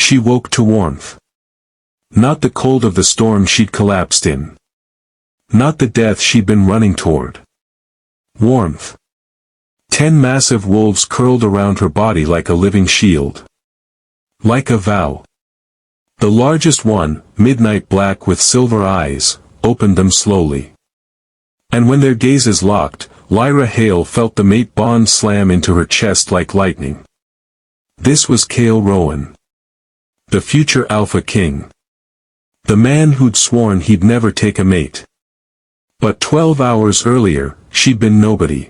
She woke to warmth. Not the cold of the storm she'd collapsed in. Not the death she'd been running toward. Warmth. 10 massive wolves curled around her body like a living shield. Like a vow. The largest one, midnight black with silver eyes, opened them slowly. And when their gazes locked, Lyra Hale felt the mate bond slam into her chest like lightning. This was Kael Rowan. The future Alpha King. The man who'd sworn he'd never take a mate. But 12 hours earlier, she'd been nobody.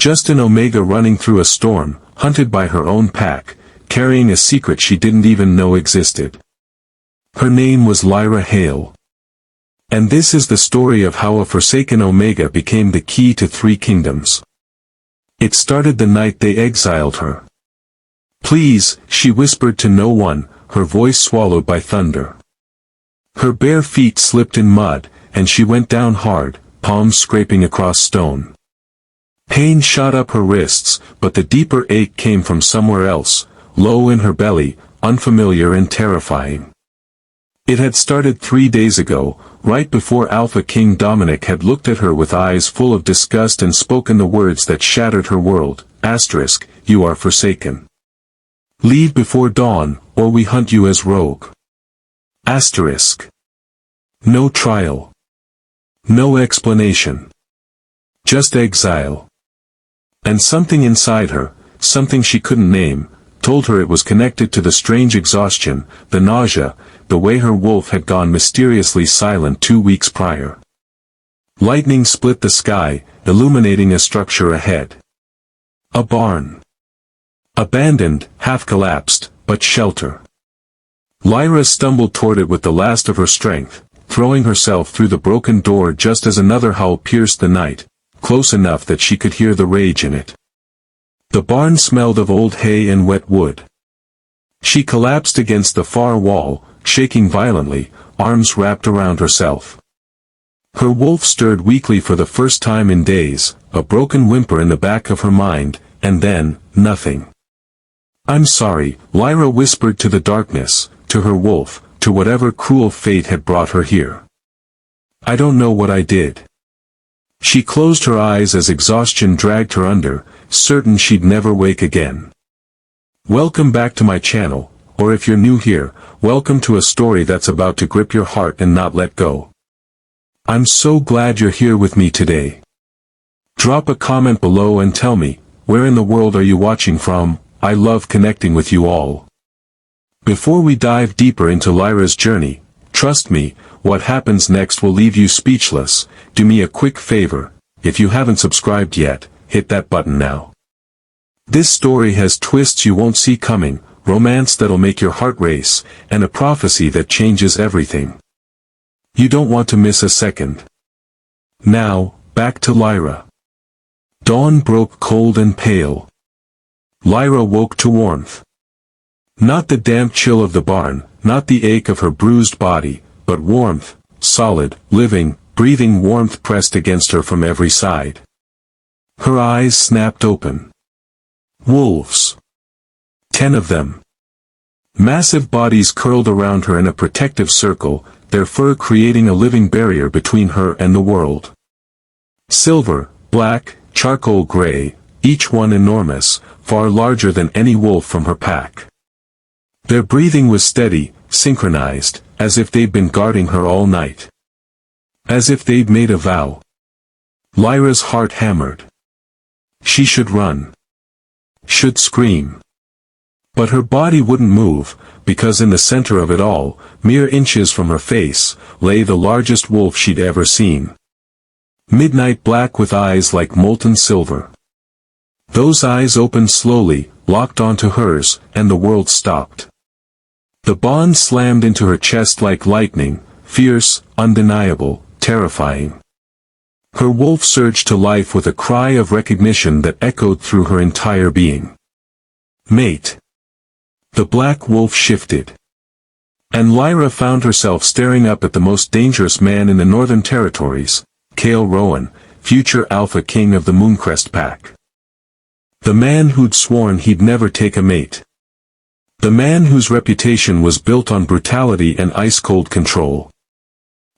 Just an Omega running through a storm, hunted by her own pack, carrying a secret she didn't even know existed. Her name was Lyra Hale. And this is the story of how a forsaken Omega became the key to 3 kingdoms. It started the night they exiled her. Please, she whispered to no one, her voice swallowed by thunder. Her bare feet slipped in mud, and she went down hard, palms scraping across stone. Pain shot up her wrists, but the deeper ache came from somewhere else, low in her belly, unfamiliar and terrifying. It had started 3 days ago, right before Alpha King Dominic had looked at her with eyes full of disgust and spoken the words that shattered her world, *, you are forsaken. Leave before dawn, or we hunt you as rogue. *. No trial. No explanation. Just exile. And something inside her, something she couldn't name, told her it was connected to the strange exhaustion, the nausea, the way her wolf had gone mysteriously silent 2 weeks prior. Lightning split the sky, illuminating a structure ahead. A barn. Abandoned, half-collapsed, but shelter. Lyra stumbled toward it with the last of her strength, throwing herself through the broken door just as another howl pierced the night, close enough that she could hear the rage in it. The barn smelled of old hay and wet wood. She collapsed against the far wall, shaking violently, arms wrapped around herself. Her wolf stirred weakly for the first time in days, a broken whimper in the back of her mind, and then, nothing. I'm sorry, Lyra whispered to the darkness, to her wolf, to whatever cruel fate had brought her here. I don't know what I did. She closed her eyes as exhaustion dragged her under, certain she'd never wake again. Welcome back to my channel, or if you're new here, welcome to a story that's about to grip your heart and not let go. I'm so glad you're here with me today. Drop a comment below and tell me, where in the world are you watching from? I love connecting with you all. Before we dive deeper into Lyra's journey, trust me, what happens next will leave you speechless. Do me a quick favor, if you haven't subscribed yet, hit that button now. This story has twists you won't see coming, romance that'll make your heart race, and a prophecy that changes everything. You don't want to miss a second. Now, back to Lyra. Dawn broke cold and pale. Lyra woke to warmth. Not the damp chill of the barn, not the ache of her bruised body, but warmth, solid, living, breathing warmth pressed against her from every side. Her eyes snapped open. Wolves. 10 of them. Massive bodies curled around her in a protective circle, their fur creating a living barrier between her and the world. Silver, black, charcoal gray, each one enormous, far larger than any wolf from her pack. Their breathing was steady, synchronized, as if they'd been guarding her all night. As if they'd made a vow. Lyra's heart hammered. She should run. Should scream. But her body wouldn't move, because in the center of it all, mere inches from her face, lay the largest wolf she'd ever seen. Midnight black with eyes like molten silver. Those eyes opened slowly, locked onto hers, and the world stopped. The bond slammed into her chest like lightning, fierce, undeniable, terrifying. Her wolf surged to life with a cry of recognition that echoed through her entire being. Mate. The black wolf shifted. And Lyra found herself staring up at the most dangerous man in the Northern Territories, Kael Rowan, future Alpha King of the Mooncrest Pack. The man who'd sworn he'd never take a mate. The man whose reputation was built on brutality and ice-cold control.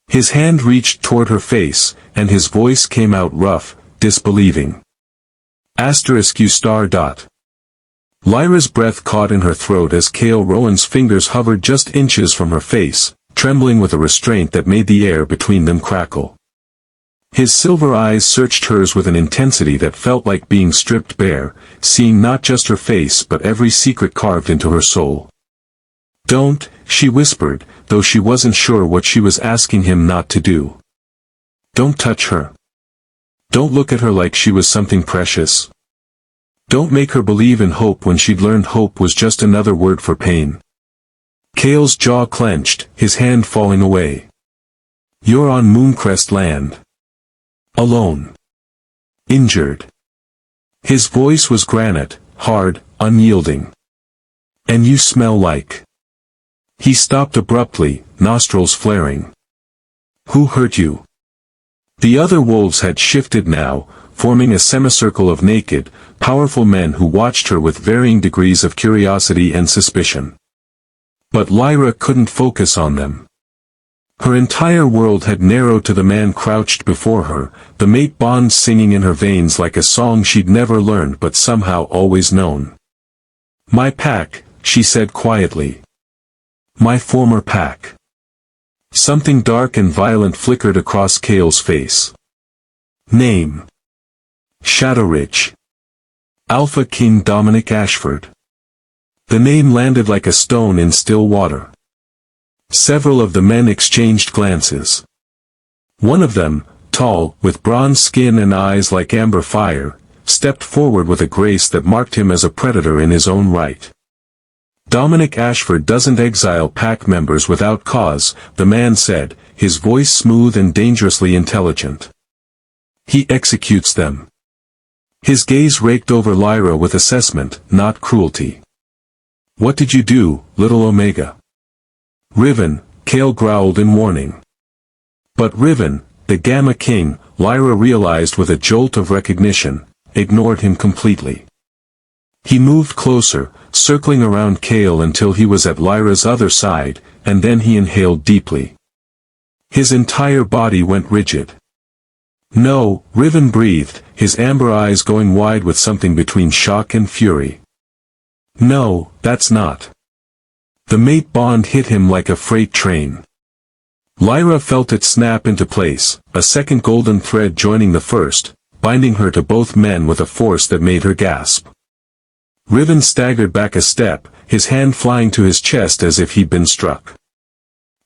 His hand reached toward her face, and his voice came out rough, disbelieving. ****. Lyra's breath caught in her throat as Cale Rowan's fingers hovered just inches from her face, trembling with a restraint that made the air between them crackle. His silver eyes searched hers with an intensity that felt like being stripped bare, seeing not just her face but every secret carved into her soul. "Don't," she whispered, though she wasn't sure what she was asking him not to do. "Don't touch her. Don't look at her like she was something precious. Don't make her believe in hope when she'd learned hope was just another word for pain." Cale's jaw clenched, his hand falling away. "You're on Mooncrest land. Alone. Injured." His voice was granite, hard, unyielding. "And you smell like—" He stopped abruptly, nostrils flaring. "Who hurt you?" The other wolves had shifted now, forming a semicircle of naked, powerful men who watched her with varying degrees of curiosity and suspicion. But Lyra couldn't focus on them. Her entire world had narrowed to the man crouched before her, the mate bond singing in her veins like a song she'd never learned but somehow always known. "My pack," she said quietly. "My former pack." Something dark and violent flickered across Cale's face. "Name?" "Shadowridge. Alpha King Dominic Ashford." The name landed like a stone in still water. Several of the men exchanged glances. One of them, tall, with bronze skin and eyes like amber fire, stepped forward with a grace that marked him as a predator in his own right. "Dominic Ashford doesn't exile pack members without cause," the man said, his voice smooth and dangerously intelligent. "He executes them." His gaze raked over Lyra with assessment, not cruelty. "What did you do, little Omega?" "Riven," Cale growled in warning. But Riven, the Gamma King, Lyra realized with a jolt of recognition, ignored him completely. He moved closer, circling around Cale until he was at Lyra's other side, and then he inhaled deeply. His entire body went rigid. "No," Riven breathed, his amber eyes going wide with something between shock and fury. "No, that's not." The mate bond hit him like a freight train. Lyra felt it snap into place, a second golden thread joining the first, binding her to both men with a force that made her gasp. Riven staggered back a step, his hand flying to his chest as if he'd been struck.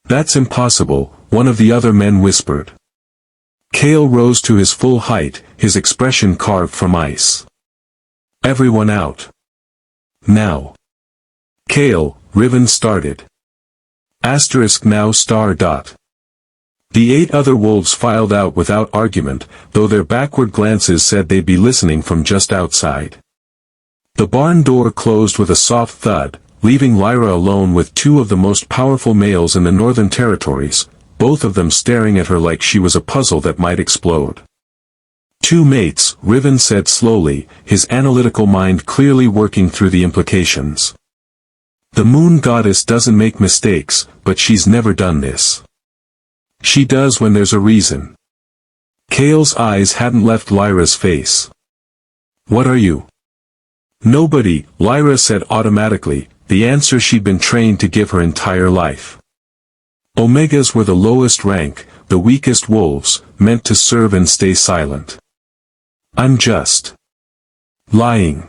"That's impossible," one of the other men whispered. Cale rose to his full height, his expression carved from ice. "Everyone out. Now." "Cale," Riven started. **now star dot. The 8 other wolves filed out without argument, though their backward glances said they'd be listening from just outside. The barn door closed with a soft thud, leaving Lyra alone with 2 of the most powerful males in the Northern Territories, both of them staring at her like she was a puzzle that might explode. "2 mates," Riven said slowly, his analytical mind clearly working through the implications. "The moon goddess doesn't make mistakes, but she's never done this. She does when there's a reason." Cale's eyes hadn't left Lyra's face. "What are you?" "Nobody," Lyra said automatically, the answer she'd been trained to give her entire life. Omegas were the lowest rank, the weakest wolves, meant to serve and stay silent. "I'm just lying."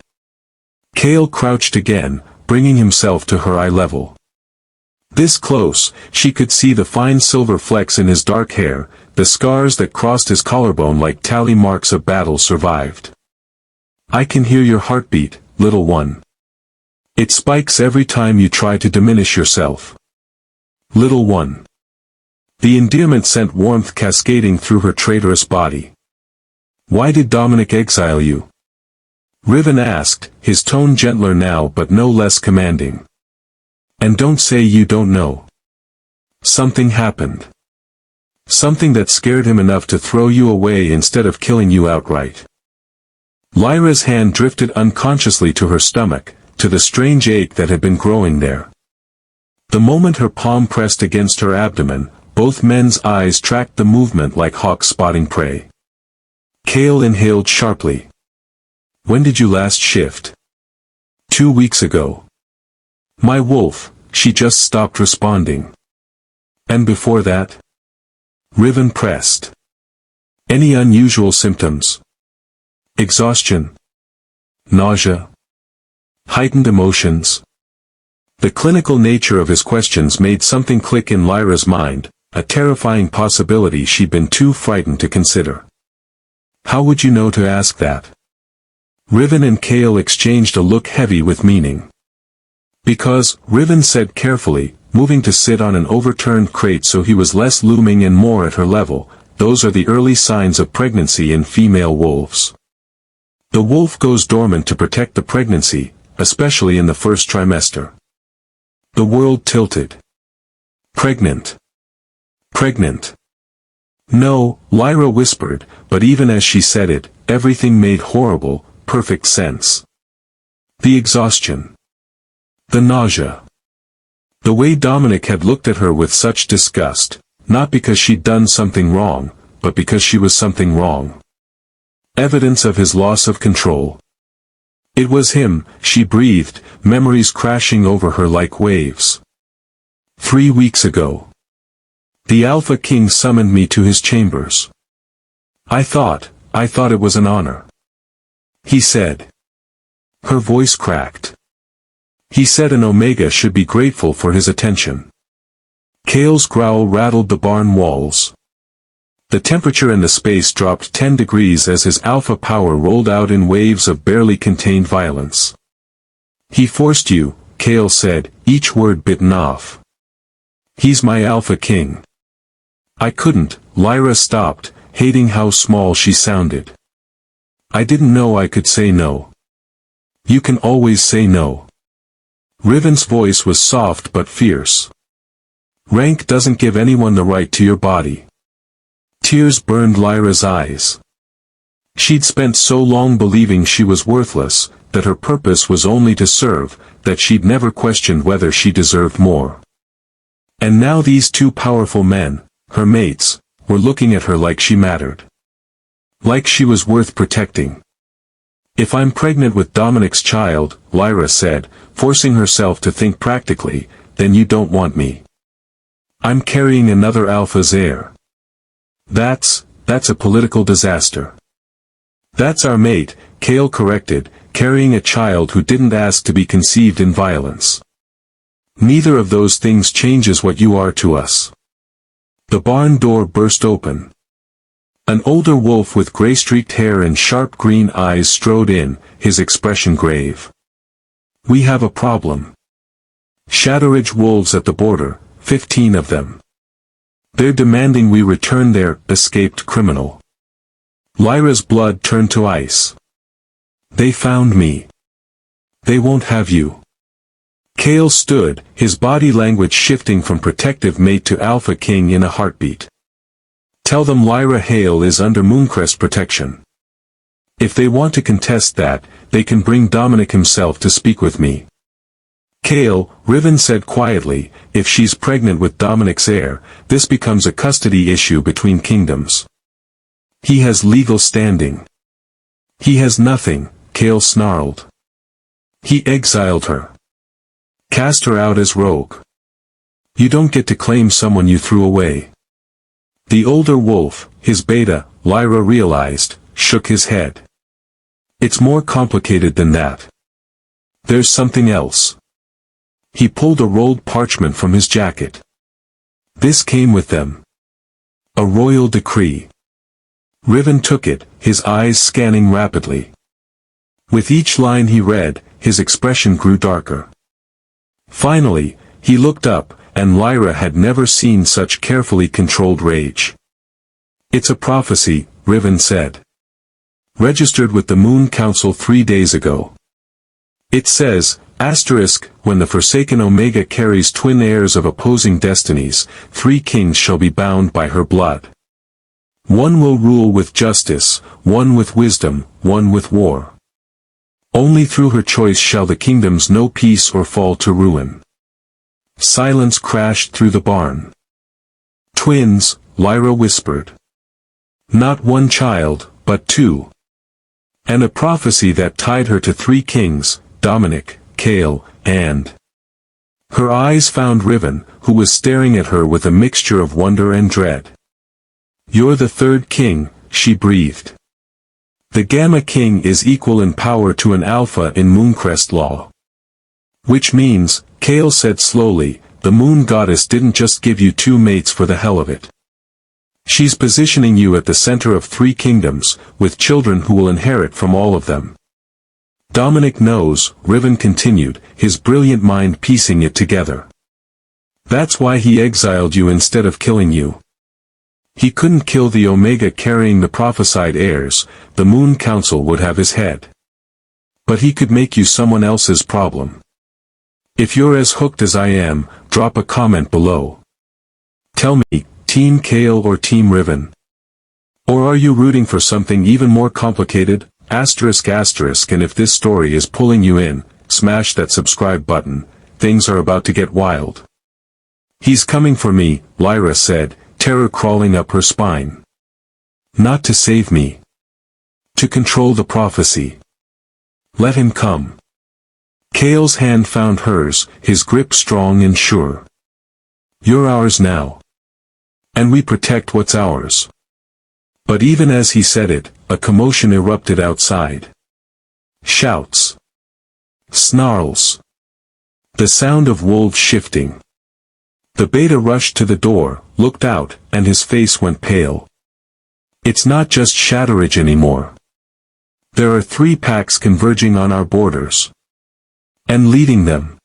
Cale crouched again, bringing himself to her eye level. This close, she could see the fine silver flecks in his dark hair, the scars that crossed his collarbone like tally marks of battle survived. "I can hear your heartbeat, little one. It spikes every time you try to diminish yourself. Little one." The endearment sent warmth cascading through her traitorous body. "Why did Dominic exile you?" Riven asked, his tone gentler now but no less commanding. "And don't say you don't know. Something happened. Something that scared him enough to throw you away instead of killing you outright." Lyra's hand drifted unconsciously to her stomach, to the strange ache that had been growing there. The moment her palm pressed against her abdomen, both men's eyes tracked the movement like hawks spotting prey. Cale inhaled sharply. "When did you last shift?" "2 weeks ago." "My wolf," she just stopped responding. "And before that?" Riven pressed. "Any unusual symptoms?" "Exhaustion? Nausea? Heightened emotions?" The clinical nature of his questions made something click in Lyra's mind, a terrifying possibility she'd been too frightened to consider. "How would you know to ask that?" Riven and Cale exchanged a look heavy with meaning. "Because," Riven said carefully, moving to sit on an overturned crate so he was less looming and more at her level, "those are the early signs of pregnancy in female wolves. The wolf goes dormant to protect the pregnancy, especially in the first trimester." The world tilted. "Pregnant. Pregnant." "No," Lyra whispered, but even as she said it, everything made horrible, perfect sense. The exhaustion. The nausea. The way Dominic had looked at her with such disgust, not because she'd done something wrong, but because she was something wrong. Evidence of his loss of control. It was him, she breathed, memories crashing over her like waves. 3 weeks ago. The Alpha King summoned me to his chambers. I thought it was an honor. He said. Her voice cracked. He said an Omega should be grateful for his attention. Cale's growl rattled the barn walls. The temperature in the space dropped 10 degrees as his alpha power rolled out in waves of barely contained violence. He forced you, Cale said, each word bitten off. He's my Alpha King. I couldn't, Lyra stopped, hating how small she sounded. I didn't know I could say no. You can always say no. Riven's voice was soft but fierce. Rank doesn't give anyone the right to your body. Tears burned Lyra's eyes. She'd spent so long believing she was worthless, that her purpose was only to serve, that she'd never questioned whether she deserved more. And now these two powerful men, her mates, were looking at her like she mattered. Like she was worth protecting. If I'm pregnant with Dominic's child, Lyra said, forcing herself to think practically, then you don't want me. I'm carrying another Alpha's heir. That's a political disaster. That's our mate, Cale corrected, carrying a child who didn't ask to be conceived in violence. Neither of those things changes what you are to us. The barn door burst open. An older wolf with gray-streaked hair and sharp green eyes strode in, his expression grave. We have a problem. Shadowridge wolves at the border, 15 of them. They're demanding we return their escaped criminal. Lyra's blood turned to ice. They found me. They won't have you. Cale stood, his body language shifting from protective mate to Alpha King in a heartbeat. Tell them Lyra Hale is under Mooncrest protection. If they want to contest that, they can bring Dominic himself to speak with me. Cale, Riven said quietly, if she's pregnant with Dominic's heir, this becomes a custody issue between kingdoms. He has legal standing. He has nothing, Cale snarled. He exiled her. Cast her out as rogue. You don't get to claim someone you threw away. The older wolf, his beta, Lyra realized, shook his head. It's more complicated than that. There's something else. He pulled a rolled parchment from his jacket. This came with them. A royal decree. Riven took it, his eyes scanning rapidly. With each line he read, his expression grew darker. Finally, he looked up, and Lyra had never seen such carefully controlled rage. It's a prophecy, Riven said. Registered with the Moon Council 3 days ago. It says, when the Forsaken Omega carries twin heirs of opposing destinies, 3 kings shall be bound by her blood. One will rule with justice, one with wisdom, one with war. Only through her choice shall the kingdoms know peace or fall to ruin. Silence crashed through the barn. Twins, Lyra whispered. Not one child, but two. And a prophecy that tied her to three kings, Dominic, Chaol, and... Her eyes found Riven, who was staring at her with a mixture of wonder and dread. You're the third king, she breathed. The Gamma King is equal in power to an Alpha in Mooncrest law. Which means, Chaol said slowly, the Moon Goddess didn't just give you two mates for the hell of it. She's positioning you at the center of three kingdoms, with children who will inherit from all of them. Dominic knows, Riven continued, his brilliant mind piecing it together. That's why he exiled you instead of killing you. He couldn't kill the Omega carrying the prophesied heirs, the Moon Council would have his head. But he could make you someone else's problem. If you're as hooked as I am, drop a comment below. Tell me, Team Chaol or Team Riven? Or are you rooting for something even more complicated? Asterisk asterisk, and if this story is pulling you in, smash that subscribe button, things are about to get wild. He's coming for me, Lyra said, terror crawling up her spine. Not to save me. To control the prophecy. Let him come. Chaol's hand found hers, his grip strong and sure. You're ours now. And we protect what's ours. But even as he said it, a commotion erupted outside. Shouts. Snarls. The sound of wolves shifting. The beta rushed to the door, looked out, and his face went pale. It's not just Shatteridge anymore. There are three packs converging on our borders. And leading them.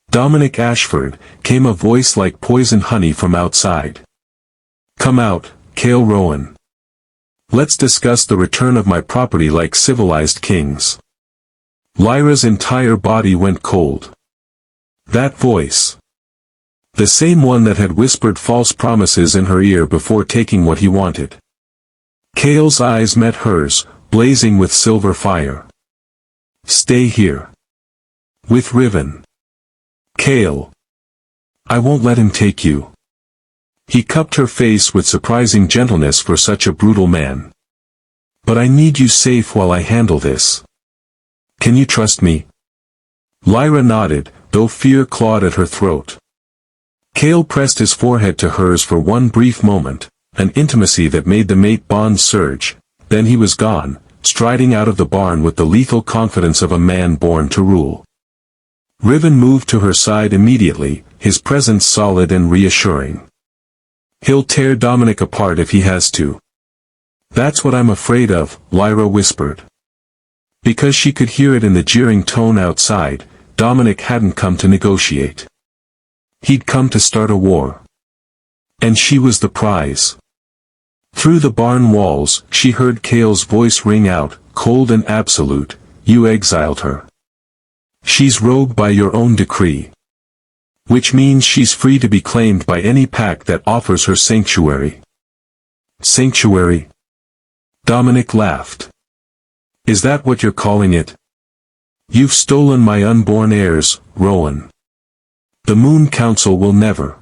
Dominic Ashford, came a voice like poison honey from outside. Come out, Chaol Rowan. Let's discuss the return of my property like civilized kings. Lyra's entire body went cold. That voice. The same one that had whispered false promises in her ear before taking what he wanted. Chaol's eyes met hers, blazing with silver fire. Stay here. With Riven. Chaol. I won't let him take you. He cupped her face with surprising gentleness for such a brutal man. But I need you safe while I handle this. Can you trust me? Lyra nodded, though fear clawed at her throat. Chaol pressed his forehead to hers for one brief moment, an intimacy that made the mate bond surge, then he was gone, striding out of the barn with the lethal confidence of a man born to rule. Riven moved to her side immediately, his presence solid and reassuring. He'll tear Dominic apart if he has to. That's what I'm afraid of, Lyra whispered. Because she could hear it in the jeering tone outside, Dominic hadn't come to negotiate. He'd come to start a war. And she was the prize. Through the barn walls, she heard Chaol's voice ring out, cold and absolute, you exiled her. She's rogue by your own decree. Which means she's free to be claimed by any pack that offers her sanctuary. Sanctuary? Dominic laughed. Is that what you're calling it? You've stolen my unborn heirs, Rowan. The Moon Council will never.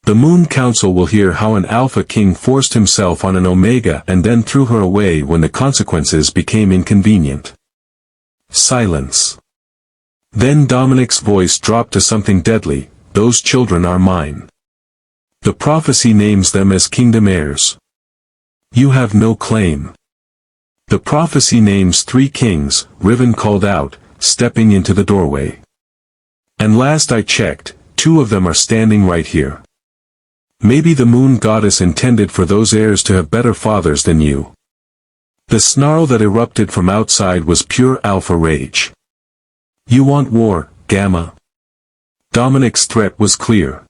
The Moon Council will hear how an Alpha King forced himself on an Omega and then threw her away when the consequences became inconvenient. Silence. Then Dominic's voice dropped to something deadly, those children are mine. The prophecy names them as kingdom heirs. You have no claim. The prophecy names three kings, Riven called out, stepping into the doorway. And last I checked, two of them are standing right here. Maybe the Moon Goddess intended for those heirs to have better fathers than you. The snarl that erupted from outside was pure alpha rage. You want war, Gamma? Dominic's threat was clear.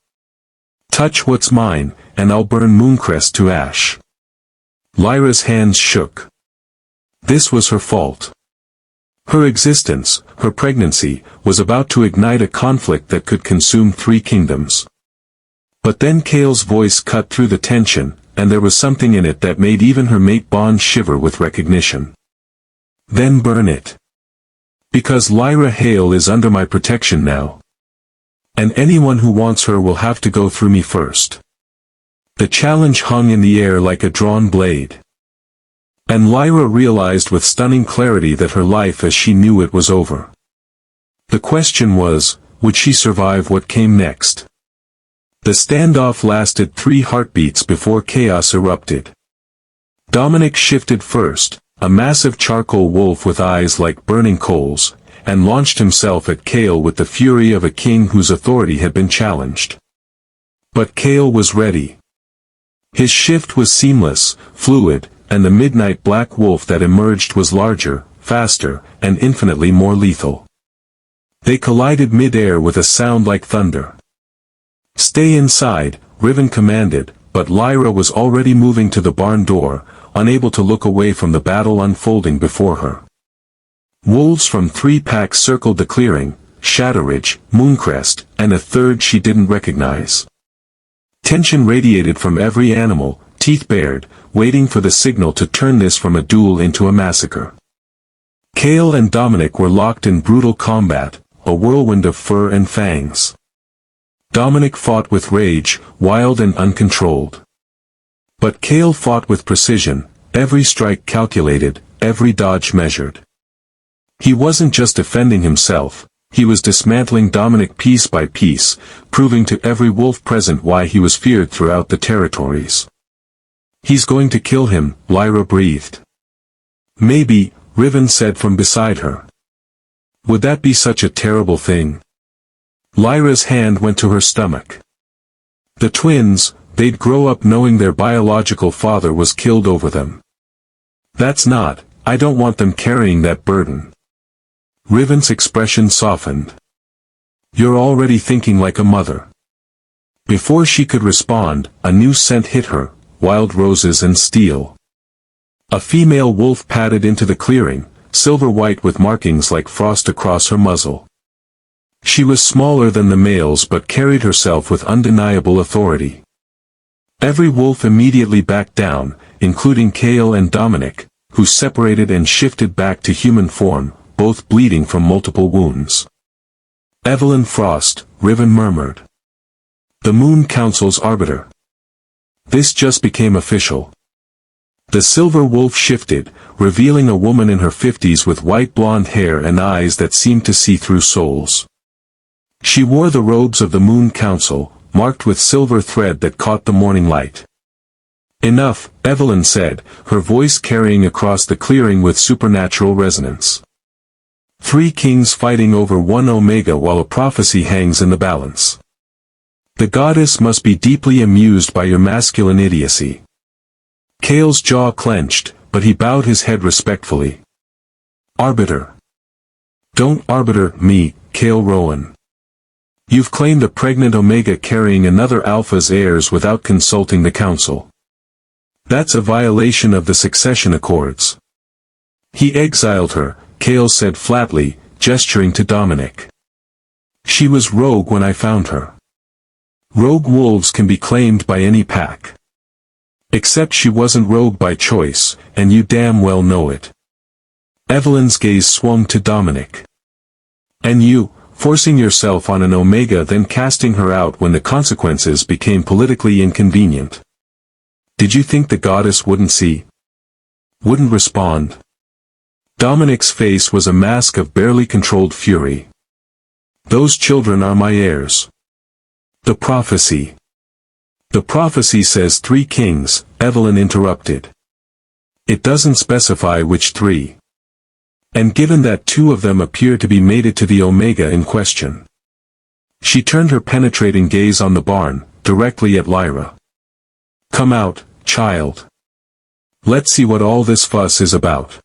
Touch what's mine, and I'll burn Mooncrest to ash. Lyra's hands shook. This was her fault. Her existence, her pregnancy, was about to ignite a conflict that could consume three kingdoms. But then Chaol's voice cut through the tension, and there was something in it that made even her mate Bond shiver with recognition. Then burn it. Because Lyra Hale is under my protection now. And anyone who wants her will have to go through me first. The challenge hung in the air like a drawn blade. And Lyra realized with stunning clarity that her life as she knew it was over. The question was, would she survive what came next? The standoff lasted 3 heartbeats before chaos erupted. Dominic shifted first, a massive charcoal wolf with eyes like burning coals, and launched himself at Kale with the fury of a king whose authority had been challenged. But Kale was ready. His shift was seamless, fluid, and the midnight black wolf that emerged was larger, faster, and infinitely more lethal. They collided mid-air with a sound like thunder. "Stay inside," Riven commanded, but Lyra was already moving to the barn door, unable to look away from the battle unfolding before her. Wolves from 3 packs circled the clearing, Shadowridge, Mooncrest, and a third she didn't recognize. Tension radiated from every animal, teeth bared, waiting for the signal to turn this from a duel into a massacre. Kale and Dominic were locked in brutal combat, a whirlwind of fur and fangs. Dominic fought with rage, wild and uncontrolled. But Kale fought with precision, every strike calculated, every dodge measured. He wasn't just defending himself, he was dismantling Dominic piece by piece, proving to every wolf present why he was feared throughout the territories. "He's going to kill him," Lyra breathed. "Maybe," Riven said from beside her. "Would that be such a terrible thing?" Lyra's hand went to her stomach. The twins, they'd grow up knowing their biological father was killed over them. "That's not, I don't want them carrying that burden." Riven's expression softened. "You're already thinking like a mother." Before she could respond, a new scent hit her, wild roses and steel. A female wolf padded into the clearing, silver-white with markings like frost across her muzzle. She was smaller than the males but carried herself with undeniable authority. Every wolf immediately backed down, including Kale and Dominic, who separated and shifted back to human form, both bleeding from multiple wounds. "Evelyn Frost," Riven murmured. "The Moon Council's arbiter." This just became official. The silver wolf shifted, revealing a woman in her 50s with white blonde hair and eyes that seemed to see through souls. She wore the robes of the Moon Council, marked with silver thread that caught the morning light. "Enough," Evelyn said, her voice carrying across the clearing with supernatural resonance. 3 kings fighting over 1 Omega while a prophecy hangs in the balance. The goddess must be deeply amused by your masculine idiocy. Kale's jaw clenched, but he bowed his head respectfully. "Arbiter. Don't arbiter me, Kale Rowan. You've claimed a pregnant Omega carrying another Alpha's heirs without consulting the Council. That's a violation of the succession accords." "He exiled her," Kale said flatly, gesturing to Dominic. "She was rogue when I found her. Rogue wolves can be claimed by any pack. Except she wasn't rogue by choice, and you damn well know it." Evelyn's gaze swung to Dominic. "And you, forcing yourself on an Omega then casting her out when the consequences became politically inconvenient. Did you think the goddess wouldn't see? Wouldn't respond?" Dominic's face was a mask of barely controlled fury. "Those children are my heirs." "The prophecy." "The prophecy says 3 kings," Evelyn interrupted. "It doesn't specify which 3. And given that 2 of them appear to be mated to the Omega in question." She turned her penetrating gaze on the barn, directly at Lyra. "Come out, child. Let's see what all this fuss is about."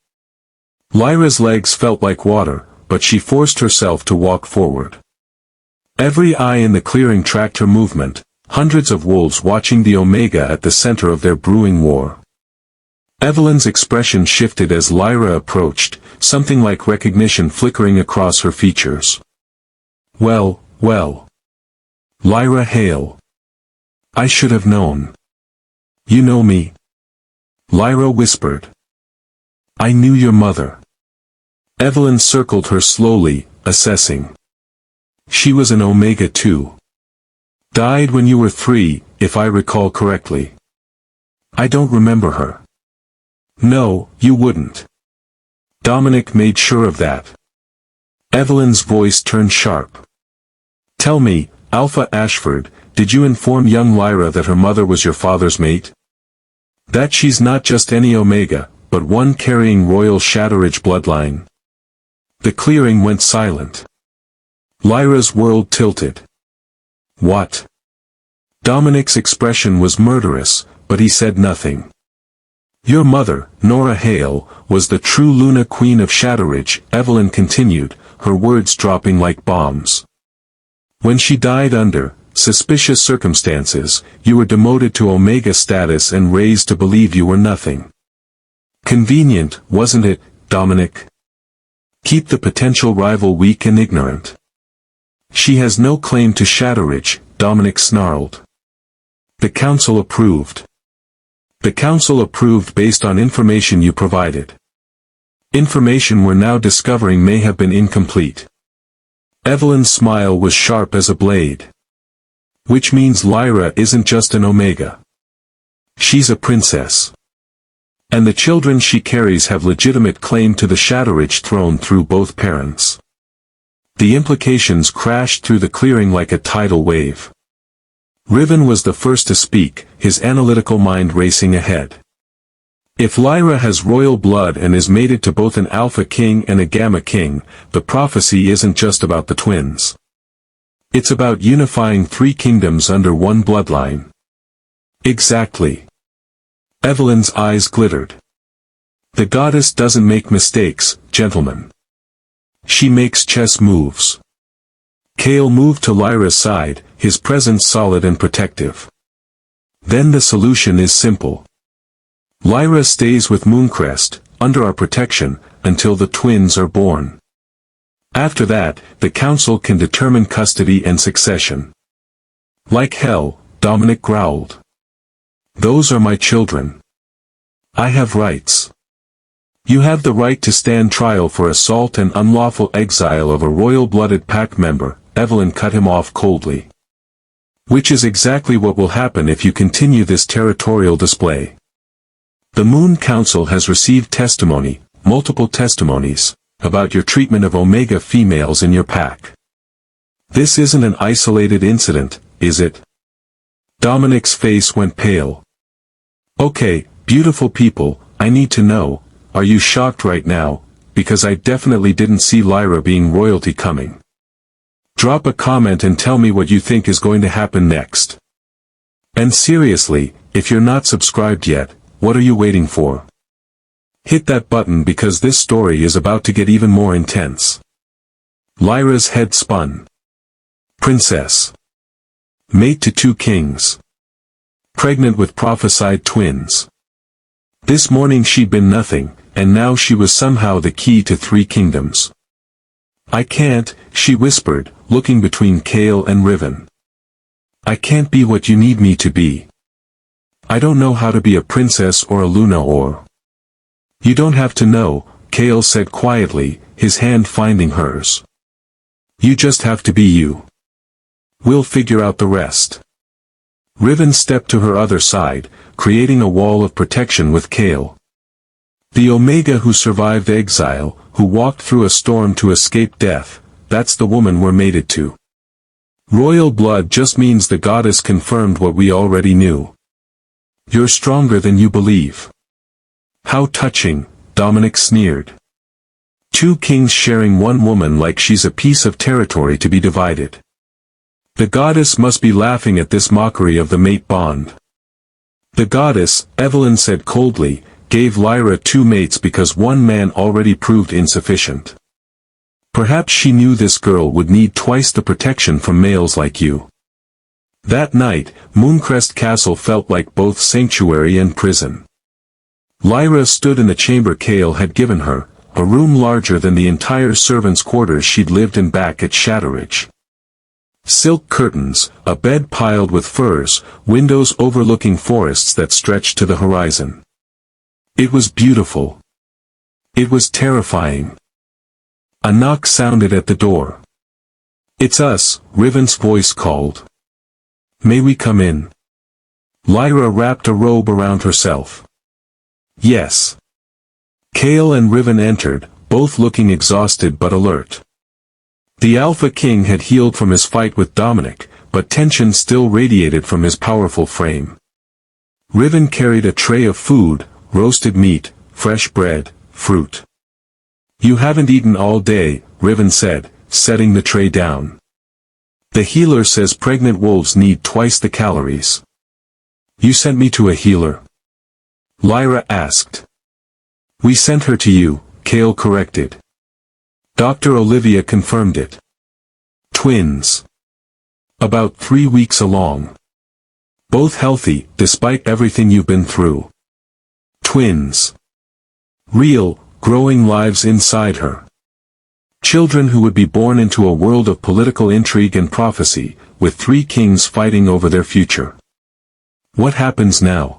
Lyra's legs felt like water, but she forced herself to walk forward. Every eye in the clearing tracked her movement, hundreds of wolves watching the Omega at the center of their brewing war. Evelyn's expression shifted as Lyra approached, something like recognition flickering across her features. "Well, well. Lyra Hale. I should have known. You know me?" Lyra whispered. "I knew your mother. Evelyn circled her slowly, assessing. She was an Omega too. Died when you were 3, if I recall correctly. I don't remember her. No, you wouldn't. Dominic made sure of that. Evelyn's voice turned sharp. Tell me, Alpha Ashford, did you inform young Lyra that her mother was your father's mate? That she's not just any Omega, but one carrying royal Shatteridge bloodline? The clearing went silent. Lyra's world tilted. What? Dominic's expression was murderous, but he said nothing. Your mother, Nora Hale, was the true Luna Queen of Shatteridge, Evelyn continued, her words dropping like bombs. When she died under suspicious circumstances, you were demoted to Omega status and raised to believe you were nothing. Convenient, wasn't it, Dominic? Keep the potential rival weak and ignorant. She has no claim to Shatteridge, Dominic snarled. The council approved. The council approved based on information you provided. Information we're now discovering may have been incomplete. Evelyn's smile was sharp as a blade. Which means Lyra isn't just an Omega. She's a princess. And the children she carries have legitimate claim to the Shatteridge throne through both parents. The implications crashed through the clearing like a tidal wave. Riven was the first to speak, his analytical mind racing ahead. If Lyra has royal blood and is mated to both an Alpha King and a Gamma King, the prophecy isn't just about the twins. It's about unifying 3 kingdoms under one bloodline. Exactly. Evelyn's eyes glittered. The goddess doesn't make mistakes, gentlemen. She makes chess moves. Kale moved to Lyra's side, his presence solid and protective. Then the solution is simple. Lyra stays with Mooncrest, under our protection, until the twins are born. After that, the council can determine custody and succession. Like hell, Dominic growled. Those are my children. I have rights. You have the right to stand trial for assault and unlawful exile of a royal-blooded pack member, Evelyn cut him off coldly. Which is exactly what will happen if you continue this territorial display. The Moon Council has received testimony, multiple testimonies, about your treatment of Omega females in your pack. This isn't an isolated incident, is it? Dominic's face went pale. Okay, beautiful people, I need to know, are you shocked right now, because I definitely didn't see Lyra being royalty coming. Drop a comment and tell me what you think is going to happen next. And seriously, if you're not subscribed yet, what are you waiting for? Hit that button because this story is about to get even more intense. Lyra's head spun. Princess. Mate to 2 kings. Pregnant with prophesied twins. This morning she'd been nothing, and now she was somehow the key to 3 kingdoms. I can't, she whispered, looking between Kale and Riven. I can't be what you need me to be. I don't know how to be a princess or a Luna or... You don't have to know, Kale said quietly, his hand finding hers. You just have to be you. We'll figure out the rest. Riven stepped to her other side, creating a wall of protection with Kale. The Omega who survived exile, who walked through a storm to escape death, that's the woman we're mated to. Royal blood just means the goddess confirmed what we already knew. You're stronger than you believe. How touching, Dominic sneered. 2 kings sharing one woman like she's a piece of territory to be divided. The goddess must be laughing at this mockery of the mate bond. The goddess, Evelyn said coldly, gave Lyra 2 mates because one man already proved insufficient. Perhaps she knew this girl would need twice the protection from males like you. That night, Mooncrest Castle felt like both sanctuary and prison. Lyra stood in the chamber Kale had given her, a room larger than the entire servants' quarters she'd lived in back at Shatteridge. Silk curtains, a bed piled with furs, windows overlooking forests that stretched to the horizon. It was beautiful. It was terrifying. A knock sounded at the door. "It's us," Riven's voice called. "May we come in?" Lyra wrapped a robe around herself. "Yes." Kale and Riven entered, both looking exhausted but alert. The Alpha King had healed from his fight with Dominic, but tension still radiated from his powerful frame. Riven carried a tray of food, roasted meat, fresh bread, fruit. "You haven't eaten all day," Riven said, setting the tray down. "The healer says pregnant wolves need twice the calories." "You sent me to a healer?" Lyra asked. "We sent her to you," Kale corrected. Dr. Olivia confirmed it. "Twins. About 3 weeks along. Both healthy, despite everything you've been through. Twins. Real, growing lives inside her. Children who would be born into a world of political intrigue and prophecy, with 3 kings fighting over their future." "What happens now?"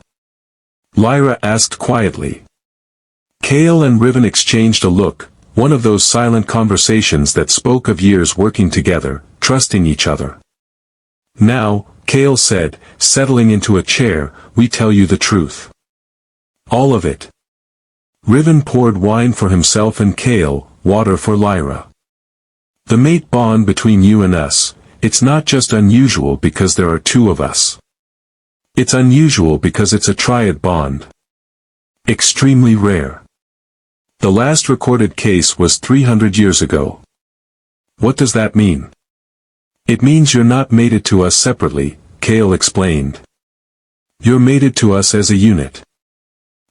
Lyra asked quietly. Kale and Riven exchanged a look, one of those silent conversations that spoke of years working together, trusting each other. "Now," Kale said, settling into a chair, "we tell you the truth. All of it." Riven poured wine for himself and Kale, water for Lyra. "The mate bond between you and us, it's not just unusual because there are 2 of us. It's unusual because it's a triad bond. Extremely rare. The last recorded case was 300 years ago." "What does that mean?" "It means you're not mated to us separately," Kale explained. "You're mated to us as a unit.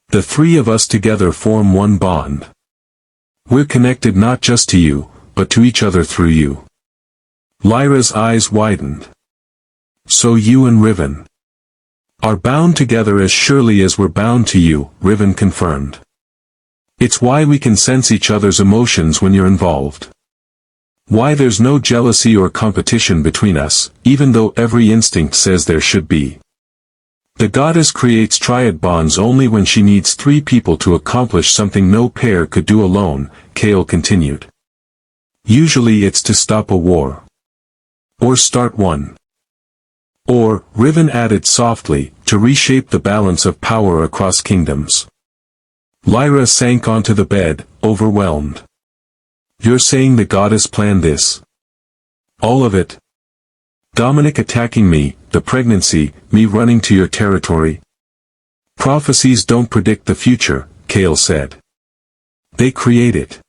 The 3 of us together form one bond. We're connected not just to you, but to each other through you." Lyra's eyes widened. "So you and Riven are bound together as surely as we're bound to you," Riven confirmed. "It's why we can sense each other's emotions when you're involved. Why there's no jealousy or competition between us, even though every instinct says there should be. The goddess creates triad bonds only when she needs 3 people to accomplish something no pair could do alone," Kale continued. "Usually it's to stop a war. Or start one. Or," Riven added softly, "to reshape the balance of power across kingdoms." Lyra sank onto the bed, overwhelmed. "You're saying the goddess planned this? All of it? Dominic attacking me, the pregnancy, me running to your territory?" "Prophecies don't predict the future," Kale said. "They create it.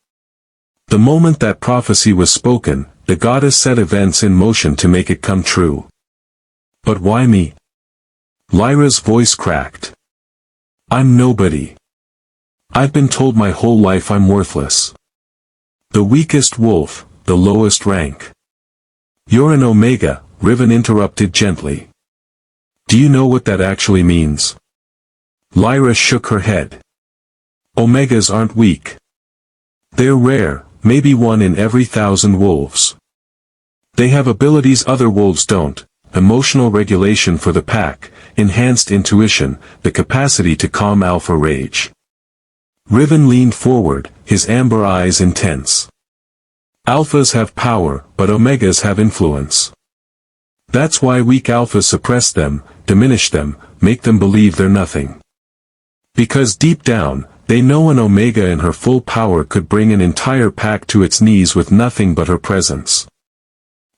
The moment that prophecy was spoken, the goddess set events in motion to make it come true." "But why me?" Lyra's voice cracked. "I'm nobody. I've been told my whole life I'm worthless. The weakest wolf, the lowest rank." "You're an Omega," Riven interrupted gently. "Do you know what that actually means?" Lyra shook her head. "Omegas aren't weak. They're rare, maybe 1 in every 1,000 wolves. They have abilities other wolves don't: emotional regulation for the pack, enhanced intuition, the capacity to calm alpha rage." Riven leaned forward, his amber eyes intense. "Alphas have power, but Omegas have influence. That's why weak alphas suppress them, diminish them, make them believe they're nothing. Because deep down, they know an Omega in her full power could bring an entire pack to its knees with nothing but her presence."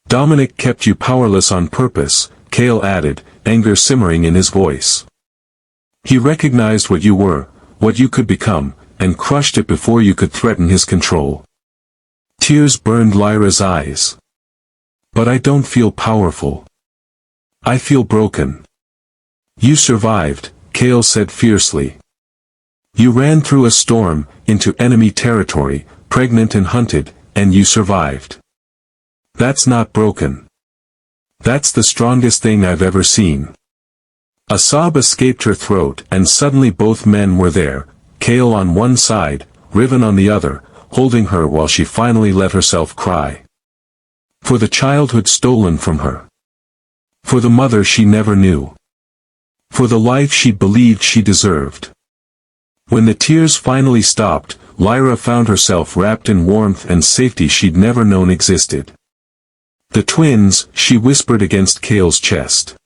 "Dominic kept you powerless on purpose," Kale added, anger simmering in his voice. "He recognized what you were, what you could become, and crushed it before you could threaten his control." Tears burned Lyra's eyes. "But I don't feel powerful. I feel broken." "You survived," Kale said fiercely. "You ran through a storm, into enemy territory, pregnant and hunted, and you survived. That's not broken. That's the strongest thing I've ever seen." A sob escaped her throat, and suddenly both men were there, Kale on one side, Riven on the other, holding her while she finally let herself cry. For the childhood stolen from her. For the mother she never knew. For the life she believed she deserved. When the tears finally stopped, Lyra found herself wrapped in warmth and safety she'd never known existed. "The twins," she whispered against Cale's chest.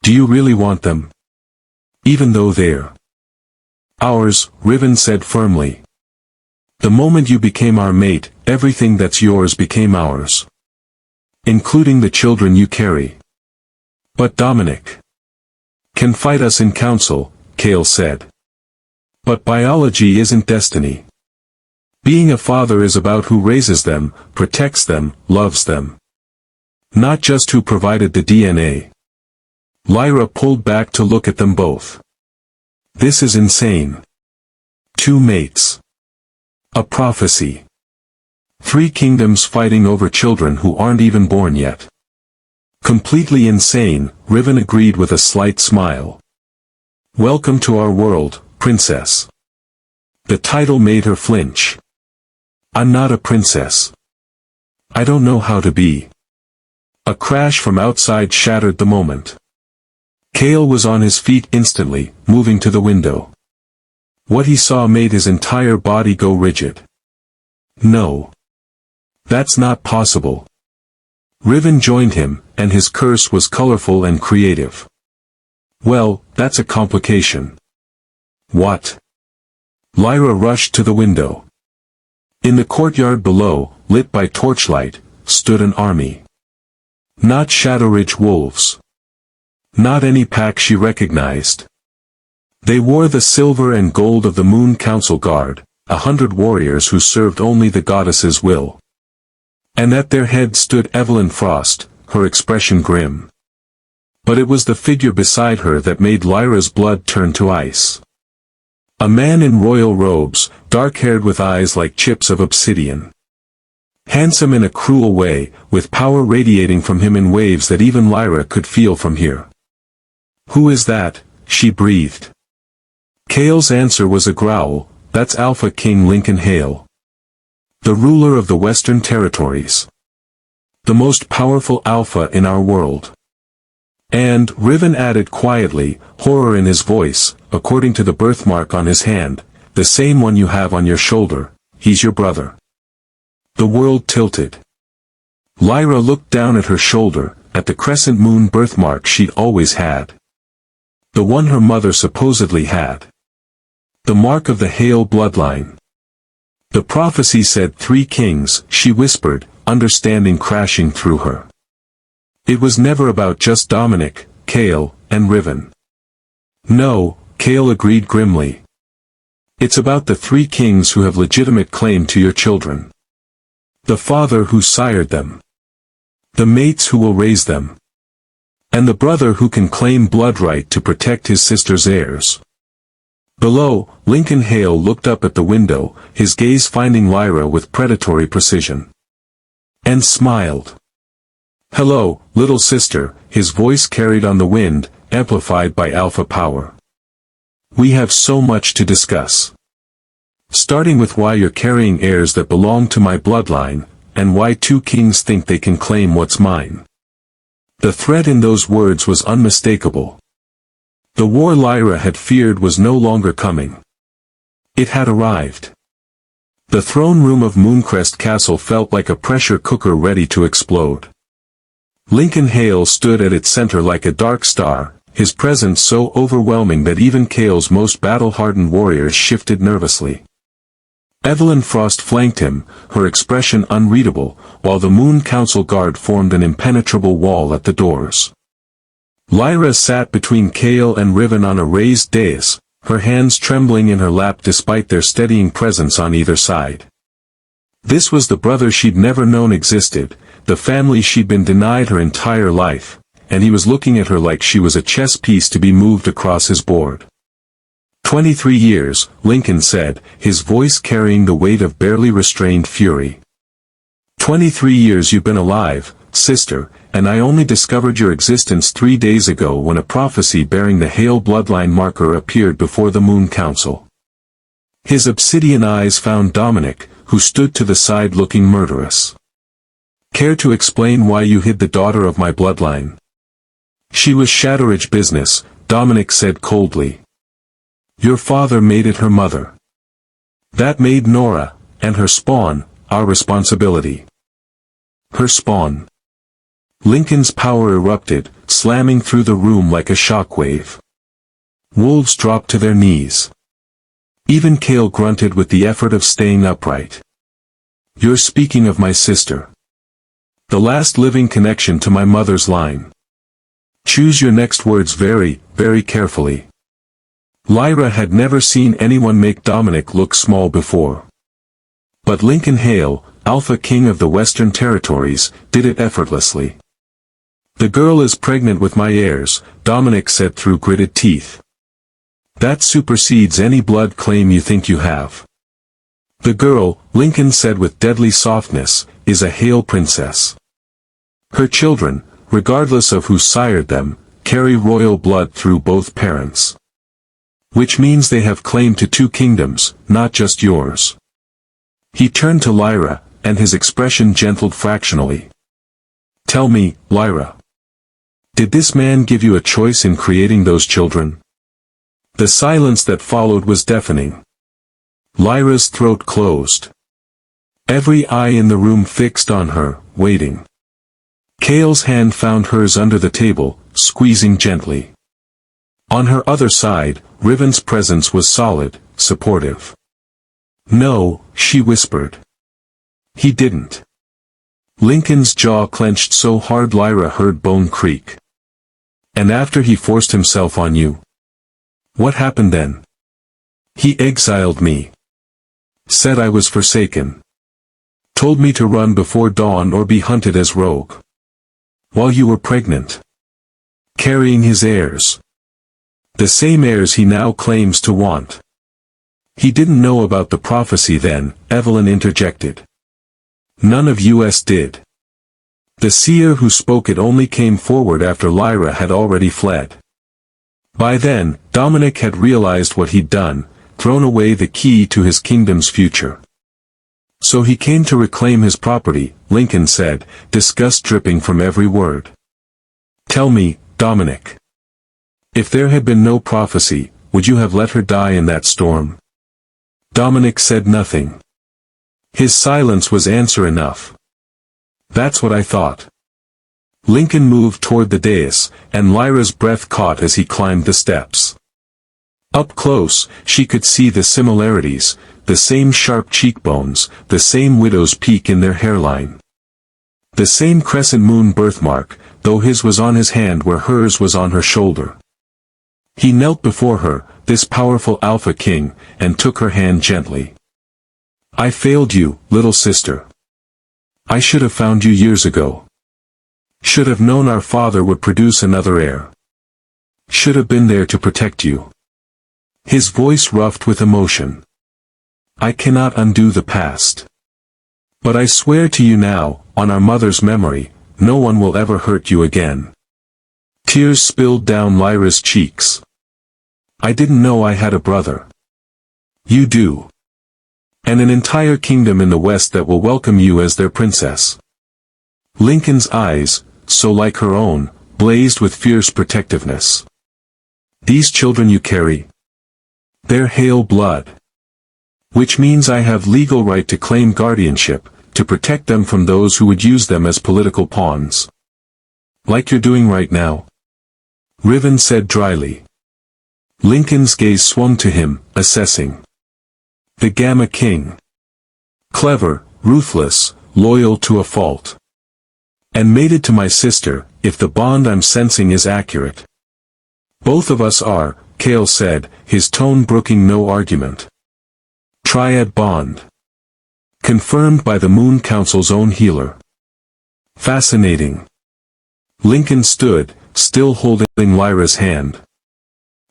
"Do you really want them? Even though they're ours," Riven said firmly. "The moment you became our mate, everything that's yours became ours. Including the children you carry." "But Dominic can fight us in council," Cale said. "But biology isn't destiny. Being a father is about who raises them, protects them, loves them. Not just who provided the DNA." Lyra pulled back to look at them both. "This is insane. 2 mates. A prophecy. 3 kingdoms fighting over children who aren't even born yet." "Completely insane," Riven agreed with a slight smile. "Welcome to our world, princess." The title made her flinch. "I'm not a princess. I don't know how to be." A crash from outside shattered the moment. Cale was on his feet instantly, moving to the window. What he saw made his entire body go rigid. "No. That's not possible." Riven joined him, and his curse was colorful and creative. "Well, that's a complication." "What?" Lyra rushed to the window. In the courtyard below, lit by torchlight, stood an army. Not Shadowridge wolves. Not any pack she recognized. They wore the silver and gold of the Moon Council Guard, 100 warriors who served only the goddess's will. And at their head stood Evelyn Frost, her expression grim. But it was the figure beside her that made Lyra's blood turn to ice. A man in royal robes, dark-haired with eyes like chips of obsidian. Handsome in a cruel way, with power radiating from him in waves that even Lyra could feel from here. "Who is that?" she breathed. Cale's answer was a growl. "That's Alpha King Lincoln Hale. The ruler of the Western Territories. The most powerful Alpha in our world." And, Riven added quietly, horror in his voice, "According to the birthmark on his hand, the same one you have on your shoulder, he's your brother." The world tilted. Lyra looked down at her shoulder, at the crescent moon birthmark she'd always had. The one her mother supposedly had. The mark of the Hale bloodline. "The prophecy said 3 kings," she whispered, understanding crashing through her. "It was never about just Dominic, Cale, and Riven." "No," Cale agreed grimly. "It's about the 3 kings who have legitimate claim to your children. The father who sired them. The mates who will raise them. And the brother who can claim blood right to protect his sister's heirs." Below, Lincoln Hale looked up at the window, his gaze finding Lyra with predatory precision. And smiled. "Hello, little sister," his voice carried on the wind, amplified by alpha power. "We have so much to discuss. Starting with why you're carrying heirs that belong to my bloodline, and why 2 kings think they can claim what's mine." The threat in those words was unmistakable. The war Lyra had feared was no longer coming. It had arrived. The throne room of Mooncrest Castle felt like a pressure cooker ready to explode. Lincoln Hale stood at its center like a dark star, his presence so overwhelming that even Cale's most battle-hardened warriors shifted nervously. Evelyn Frost flanked him, her expression unreadable, while the Moon Council Guard formed an impenetrable wall at the doors. Lyra sat between Cale and Riven on a raised dais, her hands trembling in her lap despite their steadying presence on either side. This was the brother she'd never known existed, the family she'd been denied her entire life, and he was looking at her like she was a chess piece to be moved across his board. 23 years, Lincoln said, his voice carrying the weight of barely restrained fury. 23 years you've been alive, sister, and I only discovered your existence 3 days ago when a prophecy bearing the Hale bloodline marker appeared before the Moon Council. His obsidian eyes found Dominic, who stood to the side looking murderous. Care to explain why you hid the daughter of my bloodline? She was Shadowridge business, Dominic said coldly. Your father made it her mother. That made Nora, and her spawn, our responsibility. Her spawn. Lincoln's power erupted, slamming through the room like a shockwave. Wolves dropped to their knees. Even Cale grunted with the effort of staying upright. You're speaking of my sister. The last living connection to my mother's line. Choose your next words very, very carefully. Lyra had never seen anyone make Dominic look small before. But Lincoln Hale, Alpha King of the Western Territories, did it effortlessly. The girl is pregnant with my heirs, Dominic said through gritted teeth. That supersedes any blood claim you think you have. The girl, Lincoln said with deadly softness, is a Hale princess. Her children, regardless of who sired them, carry royal blood through both parents. Which means they have claim to 2 kingdoms, not just yours. He turned to Lyra, and his expression gentled fractionally. Tell me, Lyra. Did this man give you a choice in creating those children? The silence that followed was deafening. Lyra's throat closed. Every eye in the room fixed on her, waiting. Cale's hand found hers under the table, squeezing gently. On her other side, Riven's presence was solid, supportive. No, she whispered. He didn't. Lincoln's jaw clenched so hard Lyra heard bone creak. And after he forced himself on you? What happened then? He exiled me. Said I was forsaken. Told me to run before dawn or be hunted as rogue. While you were pregnant. Carrying his heirs. The same heirs he now claims to want. He didn't know about the prophecy then, Evelyn interjected. None of us did. The seer who spoke it only came forward after Lyra had already fled. By then, Dominic had realized what he'd done, thrown away the key to his kingdom's future. So he came to reclaim his property, Lincoln said, disgust dripping from every word. Tell me, Dominic. If there had been no prophecy, would you have let her die in that storm? Dominic said nothing. His silence was answer enough. That's what I thought. Lincoln moved toward the dais, and Lyra's breath caught as he climbed the steps. Up close, she could see the similarities, the same sharp cheekbones, the same widow's peak in their hairline. The same crescent moon birthmark, though his was on his hand where hers was on her shoulder. He knelt before her, this powerful Alpha King, and took her hand gently. I failed you, little sister. I should have found you years ago. Should have known our father would produce another heir. Should have been there to protect you. His voice roughed with emotion. I cannot undo the past. But I swear to you now, on our mother's memory, no one will ever hurt you again. Tears spilled down Lyra's cheeks. I didn't know I had a brother. You do. And an entire kingdom in the West that will welcome you as their princess. Lincoln's eyes, so like her own, blazed with fierce protectiveness. These children you carry. They're Hale blood. Which means I have legal right to claim guardianship, to protect them from those who would use them as political pawns. Like you're doing right now. Riven said dryly. Lincoln's gaze swung to him, assessing. The Gamma King. Clever, ruthless, loyal to a fault. And mated to my sister, if the bond I'm sensing is accurate. Both of us are, Cale said, his tone brooking no argument. Triad bond. Confirmed by the Moon Council's own healer. Fascinating. Lincoln stood, still holding Lyra's hand.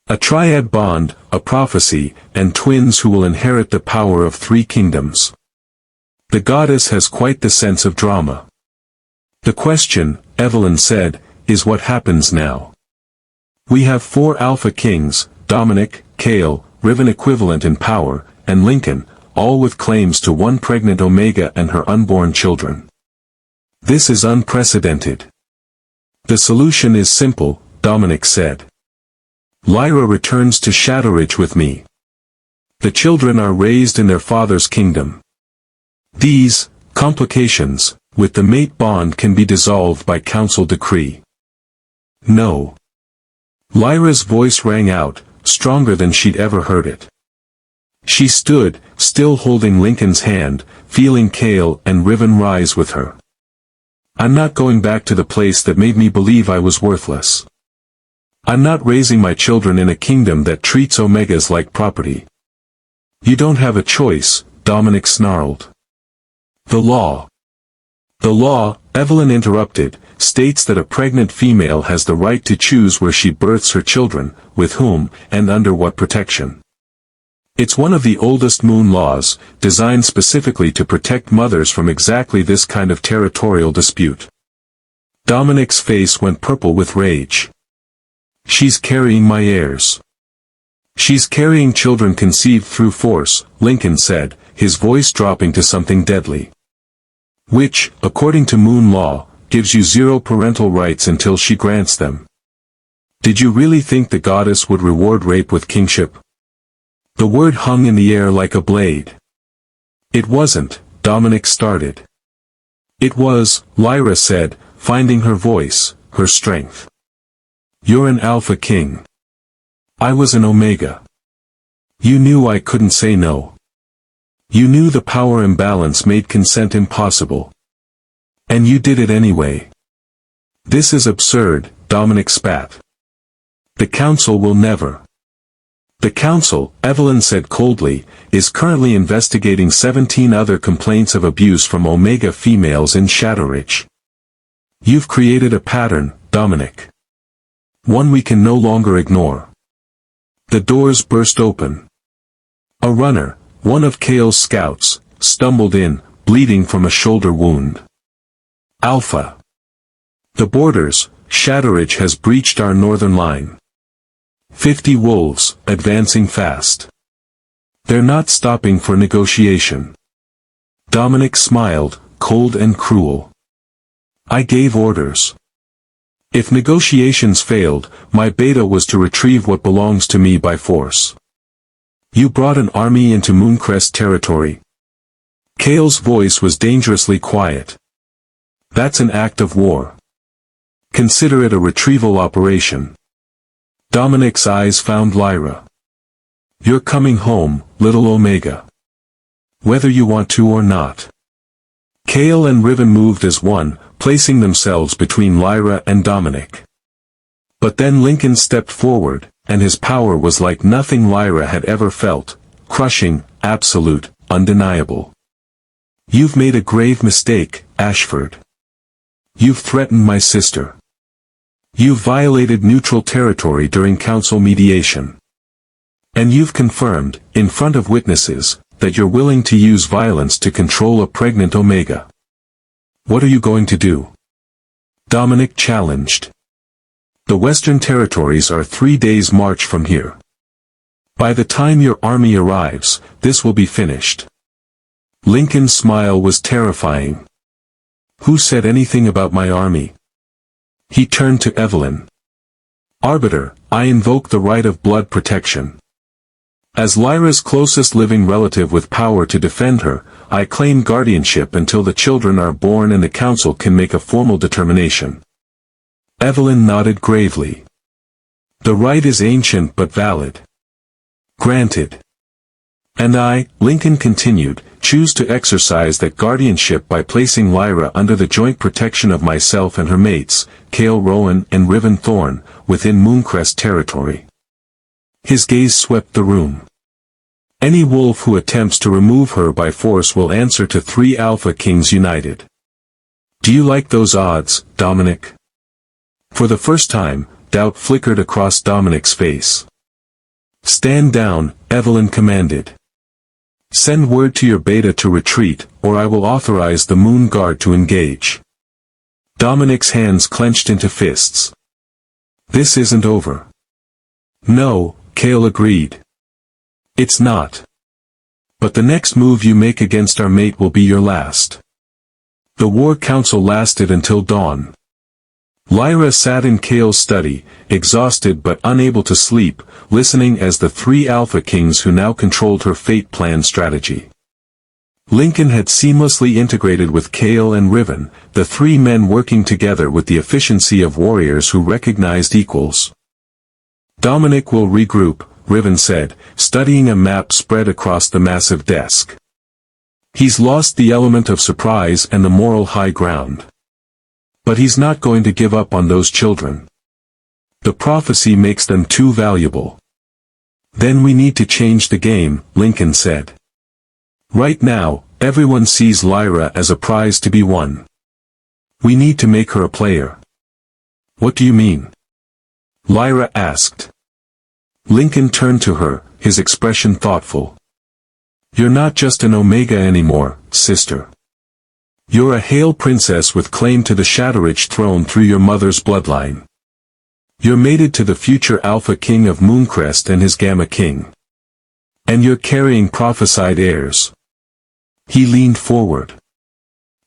A triad bond, a prophecy, and twins who will inherit the power of 3 kingdoms. The goddess has quite the sense of drama. The question, Evelyn said, is what happens now. We have 4 Alpha Kings, Dominic, Cale, Riven equivalent in power, and Lincoln, all with claims to 1 pregnant Omega and her unborn children. This is unprecedented. The solution is simple, Dominic said. Lyra returns to Shadowridge with me. The children are raised in their father's kingdom. These complications with the mate bond can be dissolved by council decree. No. Lyra's voice rang out, stronger than she'd ever heard it. She stood, still holding Lincoln's hand, feeling Cale and Riven rise with her. I'm not going back to the place that made me believe I was worthless. I'm not raising my children in a kingdom that treats Omegas like property. You don't have a choice, Dominic snarled. The law, Evelyn interrupted, states that a pregnant female has the right to choose where she births her children, with whom, and under what protection. It's one of the oldest moon laws, designed specifically to protect mothers from exactly this kind of territorial dispute. Dominic's face went purple with rage. She's carrying my heirs. She's carrying children conceived through force, Lincoln said, his voice dropping to something deadly. Which, according to moon law, gives you zero parental rights until she grants them. Did you really think the goddess would reward rape with kingship? The word hung in the air like a blade. It wasn't, Dominic started. It was, Lyra said, finding her voice, her strength. You're an Alpha King. I was an Omega. You knew I couldn't say no. You knew the power imbalance made consent impossible. And you did it anyway. This is absurd, Dominic spat. The council will never. The council, Evelyn said coldly, is currently investigating 17 other complaints of abuse from Omega females in Shadowridge. You've created a pattern, Dominic. One we can no longer ignore. The doors burst open. A runner, one of Cale's scouts, stumbled in, bleeding from a shoulder wound. Alpha. The borders, Shadowridge has breached our northern line. 50 wolves, advancing fast. They're not stopping for negotiation. Dominic smiled, cold and cruel. I gave orders. If negotiations failed, my beta was to retrieve what belongs to me by force. You brought an army into Mooncrest territory. Cale's voice was dangerously quiet. That's an act of war. Consider it a retrieval operation. Dominic's eyes found Lyra. You're coming home, little Omega. Whether you want to or not. Cale and Riven moved as one, placing themselves between Lyra and Dominic. But then Lincoln stepped forward, and his power was like nothing Lyra had ever felt, crushing, absolute, undeniable. You've made a grave mistake, Ashford. You've threatened my sister. You've violated neutral territory during council mediation. And you've confirmed, in front of witnesses, that you're willing to use violence to control a pregnant Omega. What are you going to do? Dominic challenged. The Western Territories are 3 days' march from here. By the time your army arrives, this will be finished. Lincoln's smile was terrifying. Who said anything about my army? He turned to Evelyn. Arbiter, I invoke the right of blood protection. As Lyra's closest living relative with power to defend her, I claim guardianship until the children are born and the council can make a formal determination. Evelyn nodded gravely. The right is ancient but valid. Granted. And I, Lincoln continued, choose to exercise that guardianship by placing Lyra under the joint protection of myself and her mates, Cale Rowan and Riven Thorn, within Mooncrest territory. His gaze swept the room. Any wolf who attempts to remove her by force will answer to 3 Alpha Kings united. Do you like those odds, Dominic? For the first time, doubt flickered across Dominic's face. Stand down, Evelyn commanded. Send word to your beta to retreat, or I will authorize the Moon Guard to engage. Dominic's hands clenched into fists. This isn't over. No, Cale agreed. It's not. But the next move you make against our mate will be your last. The War Council lasted until dawn. Lyra sat in Kale's study, exhausted but unable to sleep, listening as the three Alpha Kings who now controlled her fate planned strategy. Lincoln had seamlessly integrated with Kale and Riven, the three men working together with the efficiency of warriors who recognized equals. Dominic will regroup, Riven said, studying a map spread across the massive desk. He's lost the element of surprise and the moral high ground. But he's not going to give up on those children. The prophecy makes them too valuable. Then we need to change the game, Lincoln said. Right now, everyone sees Lyra as a prize to be won. We need to make her a player. What do you mean? Lyra asked. Lincoln turned to her, his expression thoughtful. You're not just an Omega anymore, sister. You're a Hale princess with claim to the Shatteridge throne through your mother's bloodline. You're mated to the future Alpha King of Mooncrest and his Gamma King. And you're carrying prophesied heirs. He leaned forward.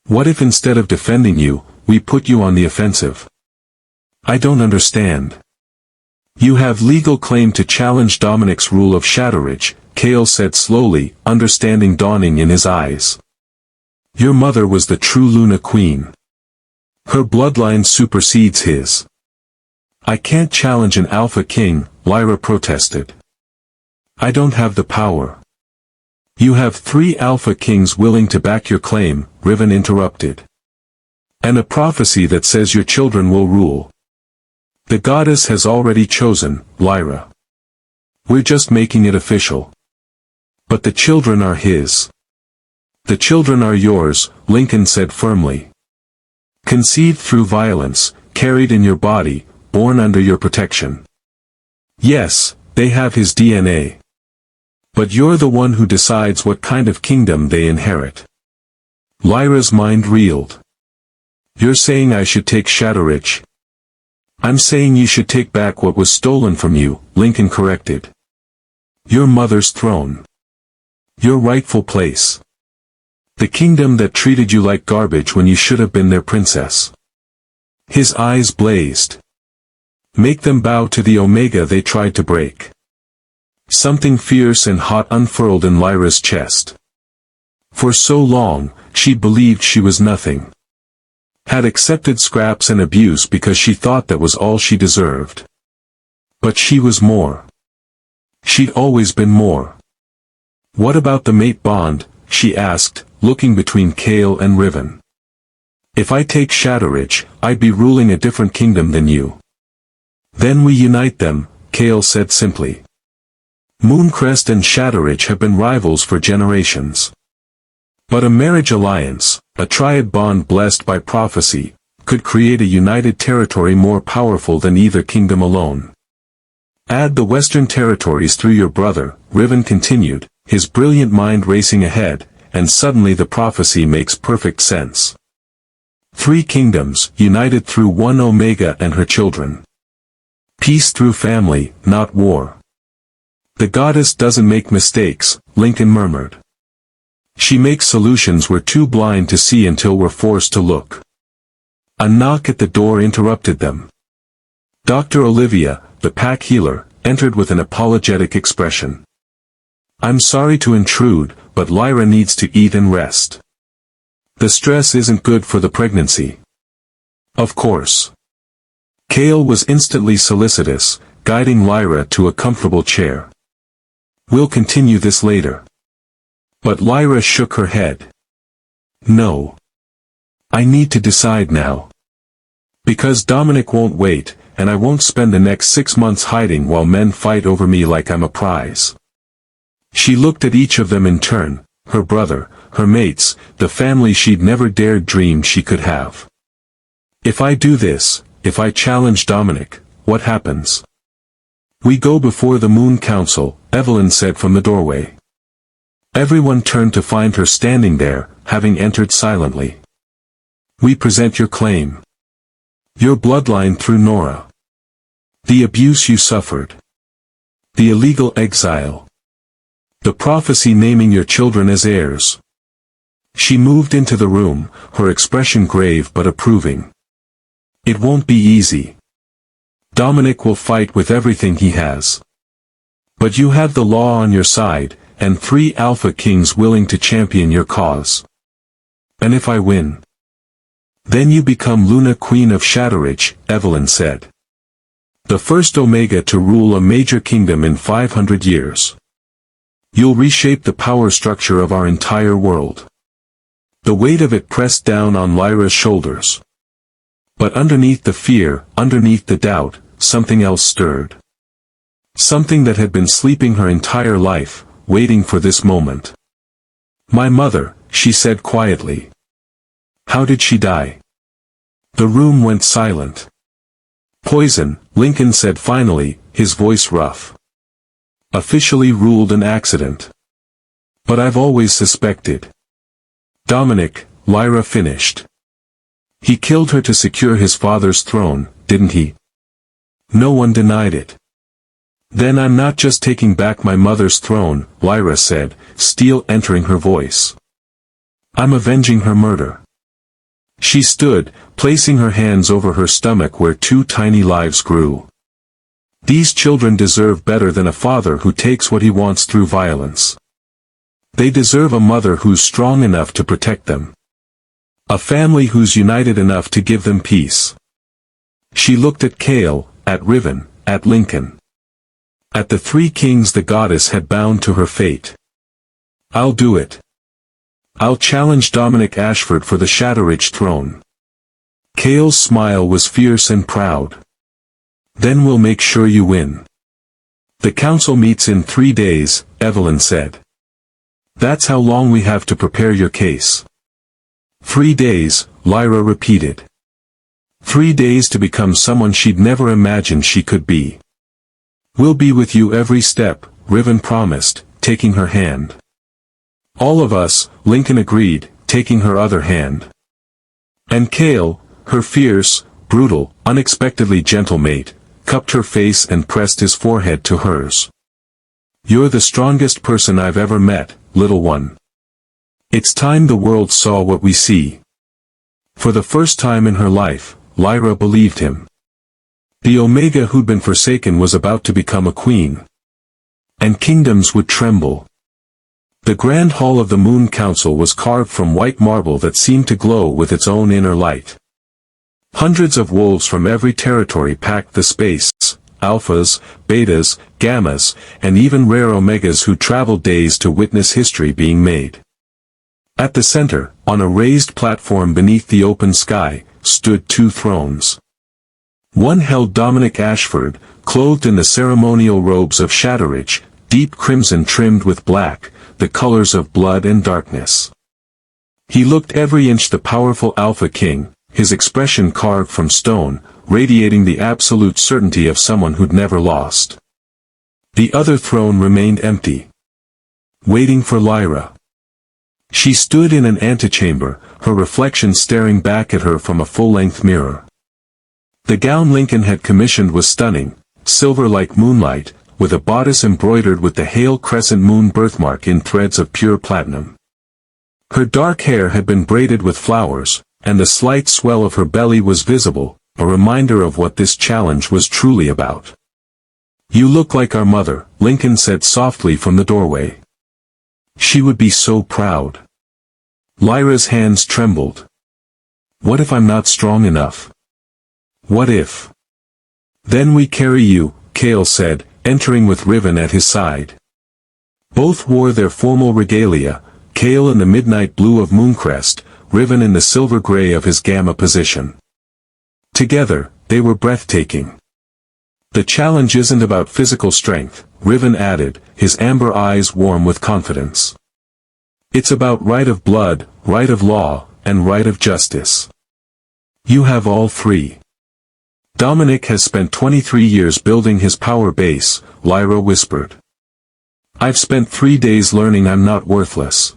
What if instead of defending you, we put you on the offensive? I don't understand. You have legal claim to challenge Dominic's rule of Shatteridge, Kale said slowly, understanding dawning in his eyes. Your mother was the true Luna Queen. Her bloodline supersedes his. I can't challenge an Alpha King, Lyra protested. I don't have the power. You have three Alpha Kings willing to back your claim, Riven interrupted. And a prophecy that says your children will rule. The goddess has already chosen, Lyra. We're just making it official. But the children are his. The children are yours, Lincoln said firmly. Conceived through violence, carried in your body, born under your protection. Yes, they have his DNA. But you're the one who decides what kind of kingdom they inherit. Lyra's mind reeled. You're saying I should take Shatteridge? I'm saying you should take back what was stolen from you, Lincoln corrected. Your mother's throne. Your rightful place. The kingdom that treated you like garbage when you should have been their princess. His eyes blazed. Make them bow to the Omega they tried to break. Something fierce and hot unfurled in Lyra's chest. For so long, she'd believed she was nothing. Had accepted scraps and abuse because she thought that was all she deserved. But she was more. She'd always been more. What about the mate bond, she asked, looking between Kale and Riven. If I take Shatteridge, I'd be ruling a different kingdom than you. Then we unite them, Kale said simply. Mooncrest and Shatteridge have been rivals for generations. But a marriage alliance, a triad bond blessed by prophecy, could create a united territory more powerful than either kingdom alone. Add the Western territories through your brother, Riven continued, his brilliant mind racing ahead, and suddenly the prophecy makes perfect sense. Three kingdoms, united through one Omega and her children. Peace through family, not war. The goddess doesn't make mistakes, Lincoln murmured. She makes solutions we're too blind to see until we're forced to look. A knock at the door interrupted them. Dr. Olivia, the pack healer, entered with an apologetic expression. I'm sorry to intrude, but Lyra needs to eat and rest. The stress isn't good for the pregnancy. Of course. Kale was instantly solicitous, guiding Lyra to a comfortable chair. We'll continue this later. But Lyra shook her head. No. I need to decide now. Because Dominic won't wait, and I won't spend the next 6 months hiding while men fight over me like I'm a prize. She looked at each of them in turn, her brother, her mates, the family she'd never dared dream she could have. If I do this, if I challenge Dominic, what happens? We go before the Moon Council, Evelyn said from the doorway. Everyone turned to find her standing there, having entered silently. We present your claim. Your bloodline through Nora. The abuse you suffered. The illegal exile. The prophecy naming your children as heirs. She moved into the room, her expression grave but approving. It won't be easy. Dominic will fight with everything he has. But you have the law on your side, and 3 Alpha Kings willing to champion your cause. And if I win? Then you become Luna Queen of Shadowridge, Evelyn said. The first Omega to rule a major kingdom in 500 years. You'll reshape the power structure of our entire world. The weight of it pressed down on Lyra's shoulders. But underneath the fear, underneath the doubt, something else stirred. Something that had been sleeping her entire life, waiting for this moment. My mother, she said quietly. How did she die? The room went silent. Poison, Lincoln said finally, his voice rough. Officially ruled an accident. But I've always suspected. Dominic, Lyra finished. He killed her to secure his father's throne, didn't he? No one denied it. Then I'm not just taking back my mother's throne, Lyra said, steel entering her voice. I'm avenging her murder. She stood, placing her hands over her stomach where 2 tiny lives grew. These children deserve better than a father who takes what he wants through violence. They deserve a mother who's strong enough to protect them. A family who's united enough to give them peace. She looked at Chaol, at Riven, at Lincoln. At the 3 kings the goddess had bound to her fate. I'll do it. I'll challenge Dominic Ashford for the Shadowridge throne. Chaol's smile was fierce and proud. Then we'll make sure you win. The council meets in 3 days, Evelyn said. That's how long we have to prepare your case. 3 days, Lyra repeated. 3 days to become someone she'd never imagined she could be. We'll be with you every step, Riven promised, taking her hand. All of us, Lincoln agreed, taking her other hand. And Chaol, her fierce, brutal, unexpectedly gentle mate, cupped her face and pressed his forehead to hers. You're the strongest person I've ever met, little one. It's time the world saw what we see. For the first time in her life, Lyra believed him. The Omega who'd been forsaken was about to become a queen. And kingdoms would tremble. The Grand Hall of the Moon Council was carved from white marble that seemed to glow with its own inner light. Hundreds of wolves from every territory packed the space, alphas, betas, gammas, and even rare omegas who traveled days to witness history being made. At the center, on a raised platform beneath the open sky, stood 2 thrones. One held Dominic Ashford, clothed in the ceremonial robes of Shadowridge, deep crimson trimmed with black, the colors of blood and darkness. He looked every inch the powerful Alpha King, his expression carved from stone, radiating the absolute certainty of someone who'd never lost. The other throne remained empty. Waiting for Lyra. She stood in an antechamber, her reflection staring back at her from a full-length mirror. The gown Lincoln had commissioned was stunning, silver like moonlight, with a bodice embroidered with the Hail Crescent moon birthmark in threads of pure platinum. Her dark hair had been braided with flowers, and the slight swell of her belly was visible, a reminder of what this challenge was truly about. You look like our mother, Lincoln said softly from the doorway. She would be so proud. Lyra's hands trembled. What if I'm not strong enough? What if? Then we carry you, Chaol said, entering with Riven at his side. Both wore their formal regalia, Chaol in the midnight blue of Mooncrest, Riven in the silver gray of his Gamma position. Together, they were breathtaking. The challenge isn't about physical strength, Riven added, his amber eyes warm with confidence. It's about right of blood, right of law, and right of justice. You have all 3. Dominic has spent 23 years building his power base, Lyra whispered. I've spent 3 days learning I'm not worthless.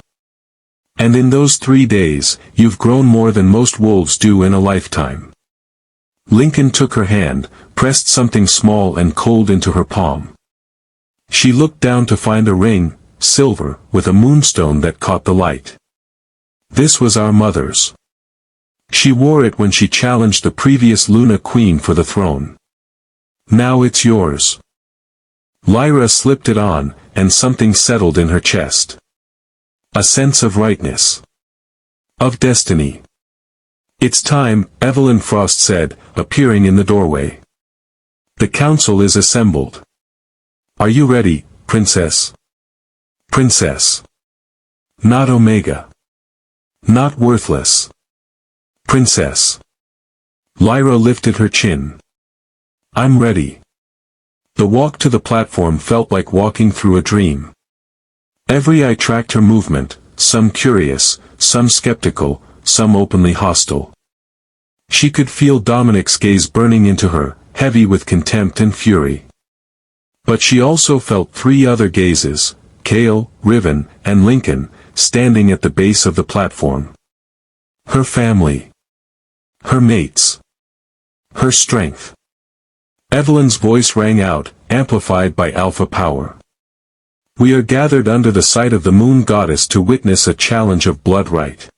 And in those 3 days, you've grown more than most wolves do in a lifetime. Lincoln took her hand, pressed something small and cold into her palm. She looked down to find a ring, silver, with a moonstone that caught the light. This was our mother's. She wore it when she challenged the previous Luna Queen for the throne. Now it's yours. Lyra slipped it on, and something settled in her chest. A sense of rightness. Of destiny. It's time, Evelyn Frost said, appearing in the doorway. The council is assembled. Are you ready, Princess? Princess. Not Omega. Not worthless. Princess. Lyra lifted her chin. I'm ready. The walk to the platform felt like walking through a dream. Every eye tracked her movement, some curious, some skeptical, some openly hostile. She could feel Dominic's gaze burning into her, heavy with contempt and fury. But she also felt three other gazes, Kale, Riven, and Lincoln, standing at the base of the platform. Her family. Her mates. Her strength. Evelyn's voice rang out, amplified by alpha power. We are gathered under the sight of the moon goddess to witness a challenge of blood right.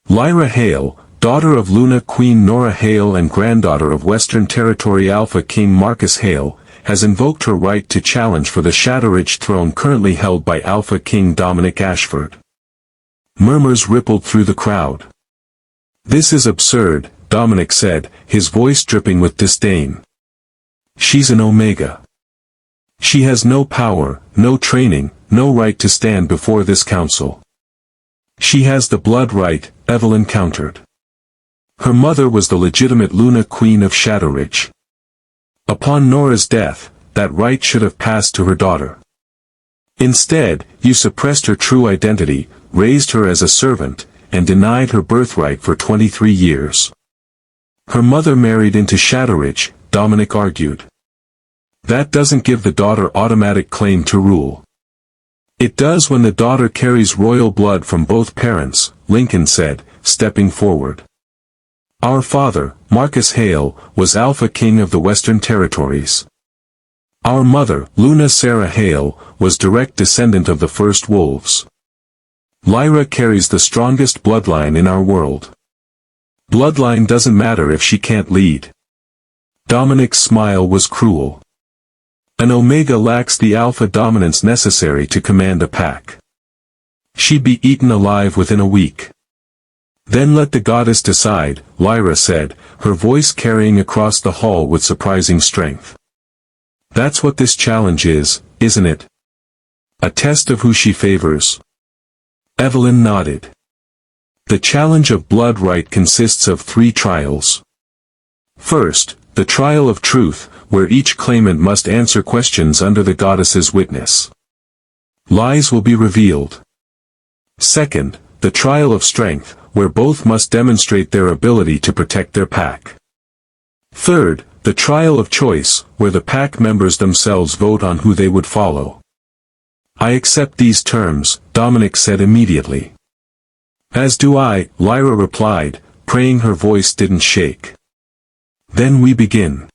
Lyra Hale, daughter of Luna Queen Nora Hale and granddaughter of Western Territory Alpha King Marcus Hale, has invoked her right to challenge for the Shadowridge throne currently held by Alpha King Dominic Ashford. Murmurs rippled through the crowd. This is absurd, Dominic said, his voice dripping with disdain. She's an Omega. She has no power, no training, no right to stand before this council. She has the blood right, Evelyn countered. Her mother was the legitimate Luna Queen of Shadowridge. Upon Nora's death, that right should have passed to her daughter. Instead, you suppressed her true identity, raised her as a servant, and denied her birthright for 23 years. Her mother married into Shadowridge, Dominic argued. That doesn't give the daughter automatic claim to rule. It does when the daughter carries royal blood from both parents, Lincoln said, stepping forward. Our father, Marcus Hale, was Alpha King of the Western Territories. Our mother, Luna Sarah Hale, was direct descendant of the first wolves. Lyra carries the strongest bloodline in our world. Bloodline doesn't matter if she can't lead. Dominic's smile was cruel. An Omega lacks the alpha dominance necessary to command a pack. She'd be eaten alive within a week. Then let the goddess decide, Lyra said, her voice carrying across the hall with surprising strength. That's what this challenge is, isn't it? A test of who she favors. Evelyn nodded. The challenge of blood right consists of 3 trials. First, the trial of truth, where each claimant must answer questions under the goddess's witness. Lies will be revealed. Second, the trial of strength, where both must demonstrate their ability to protect their pack. Third, the trial of choice, where the pack members themselves vote on who they would follow. I accept these terms, Dominic said immediately. As do I, Lyra replied, praying her voice didn't shake. Then we begin.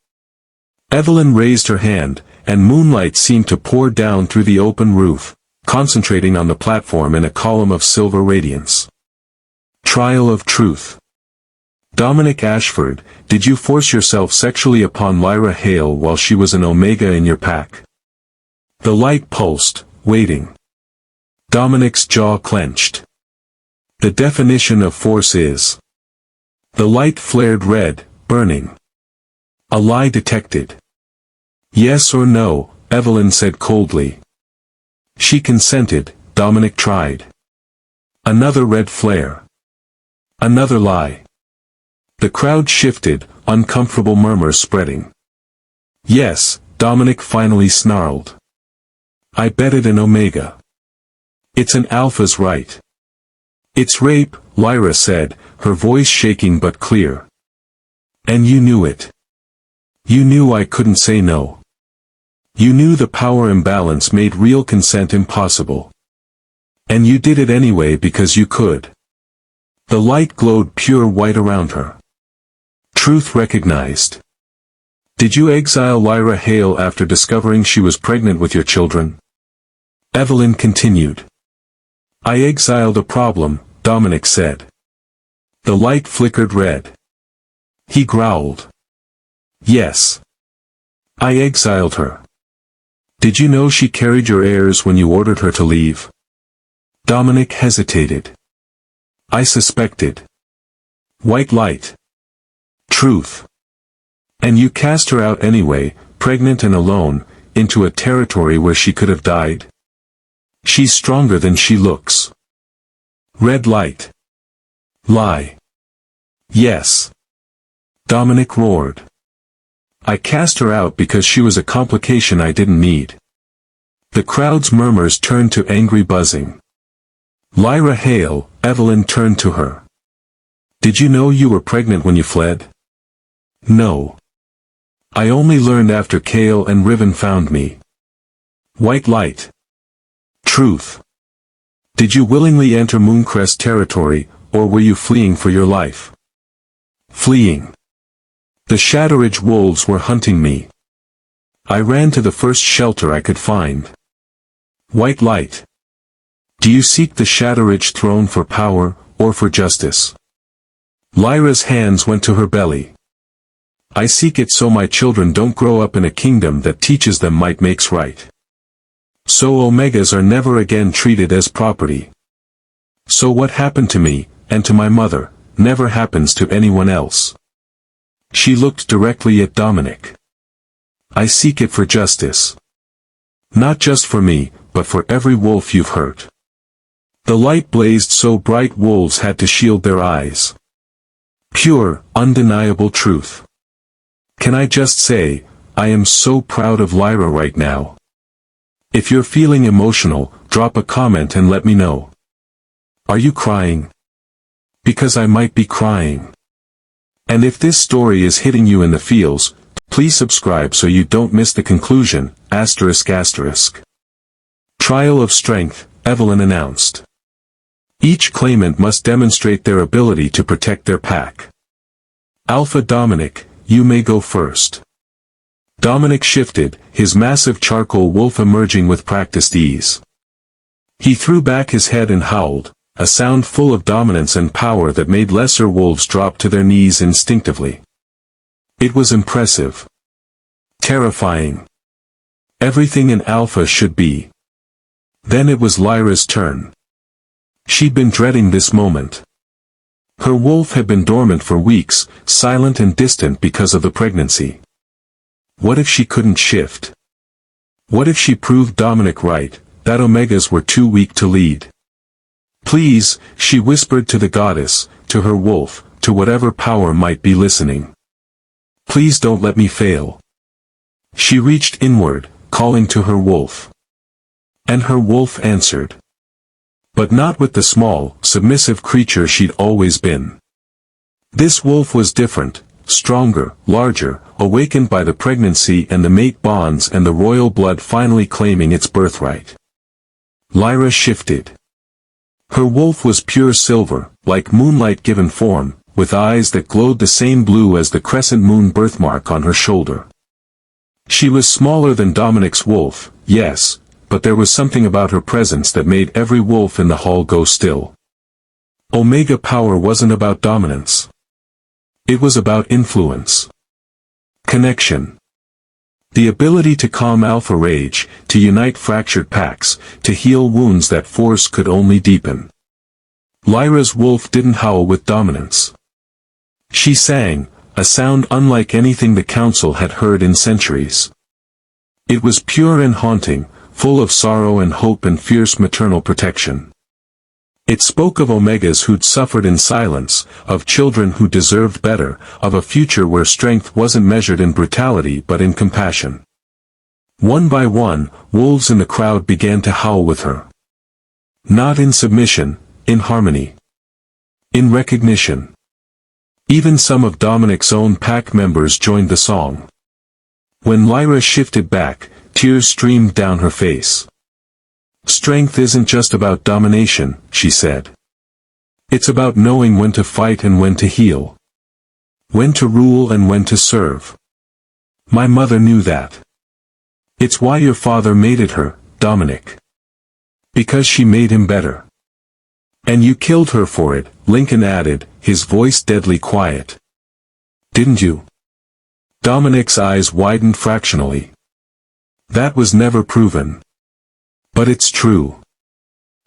Evelyn raised her hand, and moonlight seemed to pour down through the open roof, concentrating on the platform in a column of silver radiance. Trial of truth. Dominic Ashford, did you force yourself sexually upon Lyra Hale while she was an Omega in your pack? The light pulsed, waiting. Dominic's jaw clenched. The definition of force is. The light flared red, burning. A lie detected. Yes or no, Evelyn said coldly. She consented, Dominic tried. Another red flare. Another lie. The crowd shifted, uncomfortable murmurs spreading. Yes, Dominic finally snarled. I betted an Omega. It's an Alpha's right. It's rape, Lyra said, her voice shaking but clear. And you knew it. You knew I couldn't say no. You knew the power imbalance made real consent impossible. And you did it anyway because you could. The light glowed pure white around her. Truth recognized. Did you exile Lyra Hale after discovering she was pregnant with your children? Evelyn continued. I exiled a problem, Dominic said. The light flickered red. He growled. Yes. I exiled her. Did you know she carried your heirs when you ordered her to leave? Dominic hesitated. I suspected. White light. Truth. And you cast her out anyway, pregnant and alone, into a territory where she could have died? She's stronger than she looks. Red light. Lie. Yes. Dominic roared. I cast her out because she was a complication I didn't need. The crowd's murmurs turned to angry buzzing. Lyra Hale, Evelyn turned to her. Did you know you were pregnant when you fled? No. I only learned after Kale and Riven found me. White light. Truth. Did you willingly enter Mooncrest territory, or were you fleeing for your life? Fleeing. The Shadowridge wolves were hunting me. I ran to the first shelter I could find. White light. Do you seek the Shadowridge throne for power, or for justice? Lyra's hands went to her belly. I seek it so my children don't grow up in a kingdom that teaches them might makes right. So Omegas are never again treated as property. So what happened to me, and to my mother, never happens to anyone else. She looked directly at Dominic. I seek it for justice. Not just for me, but for every wolf you've hurt. The light blazed so bright wolves had to shield their eyes. Pure, undeniable truth. Can I just say, I am so proud of Lyra right now. If you're feeling emotional, drop a comment and let me know. Are you crying? Because I might be crying. And if this story is hitting you in the feels, please subscribe so you don't miss the conclusion, ***. Trial of Strength, Evelyn announced. Each claimant must demonstrate their ability to protect their pack. Alpha Dominic, you may go first. Dominic shifted, his massive charcoal wolf emerging with practiced ease. He threw back his head and howled, a sound full of dominance and power that made lesser wolves drop to their knees instinctively. It was impressive. Terrifying. Everything an alpha should be. Then it was Lyra's turn. She'd been dreading this moment. Her wolf had been dormant for weeks, silent and distant because of the pregnancy. What if she couldn't shift? What if she proved Dominic right, that Omegas were too weak to lead? Please, she whispered to the goddess, to her wolf, to whatever power might be listening. Please don't let me fail. She reached inward, calling to her wolf. And her wolf answered. But not with the small, submissive creature she'd always been. This wolf was different, stronger, larger, awakened by the pregnancy and the mate bonds and the royal blood finally claiming its birthright. Lyra shifted. Her wolf was pure silver, like moonlight given form, with eyes that glowed the same blue as the crescent moon birthmark on her shoulder. She was smaller than Dominic's wolf, yes, but there was something about her presence that made every wolf in the hall go still. Omega power wasn't about dominance. It was about influence. Connection. The ability to calm alpha rage, to unite fractured packs, to heal wounds that force could only deepen. Lyra's wolf didn't howl with dominance. She sang, a sound unlike anything the council had heard in centuries. It was pure and haunting, full of sorrow and hope and fierce maternal protection. It spoke of Omegas who'd suffered in silence, of children who deserved better, of a future where strength wasn't measured in brutality but in compassion. One by one, wolves in the crowd began to howl with her. Not in submission, in harmony. In recognition. Even some of Dominic's own pack members joined the song. When Lyra shifted back, tears streamed down her face. Strength isn't just about domination, she said. It's about knowing when to fight and when to heal. When to rule and when to serve. My mother knew that. It's why your father mated her, Dominic. Because she made him better. And you killed her for it, Lincoln added, his voice deadly quiet. Didn't you? Dominic's eyes widened fractionally. That was never proven. But it's true.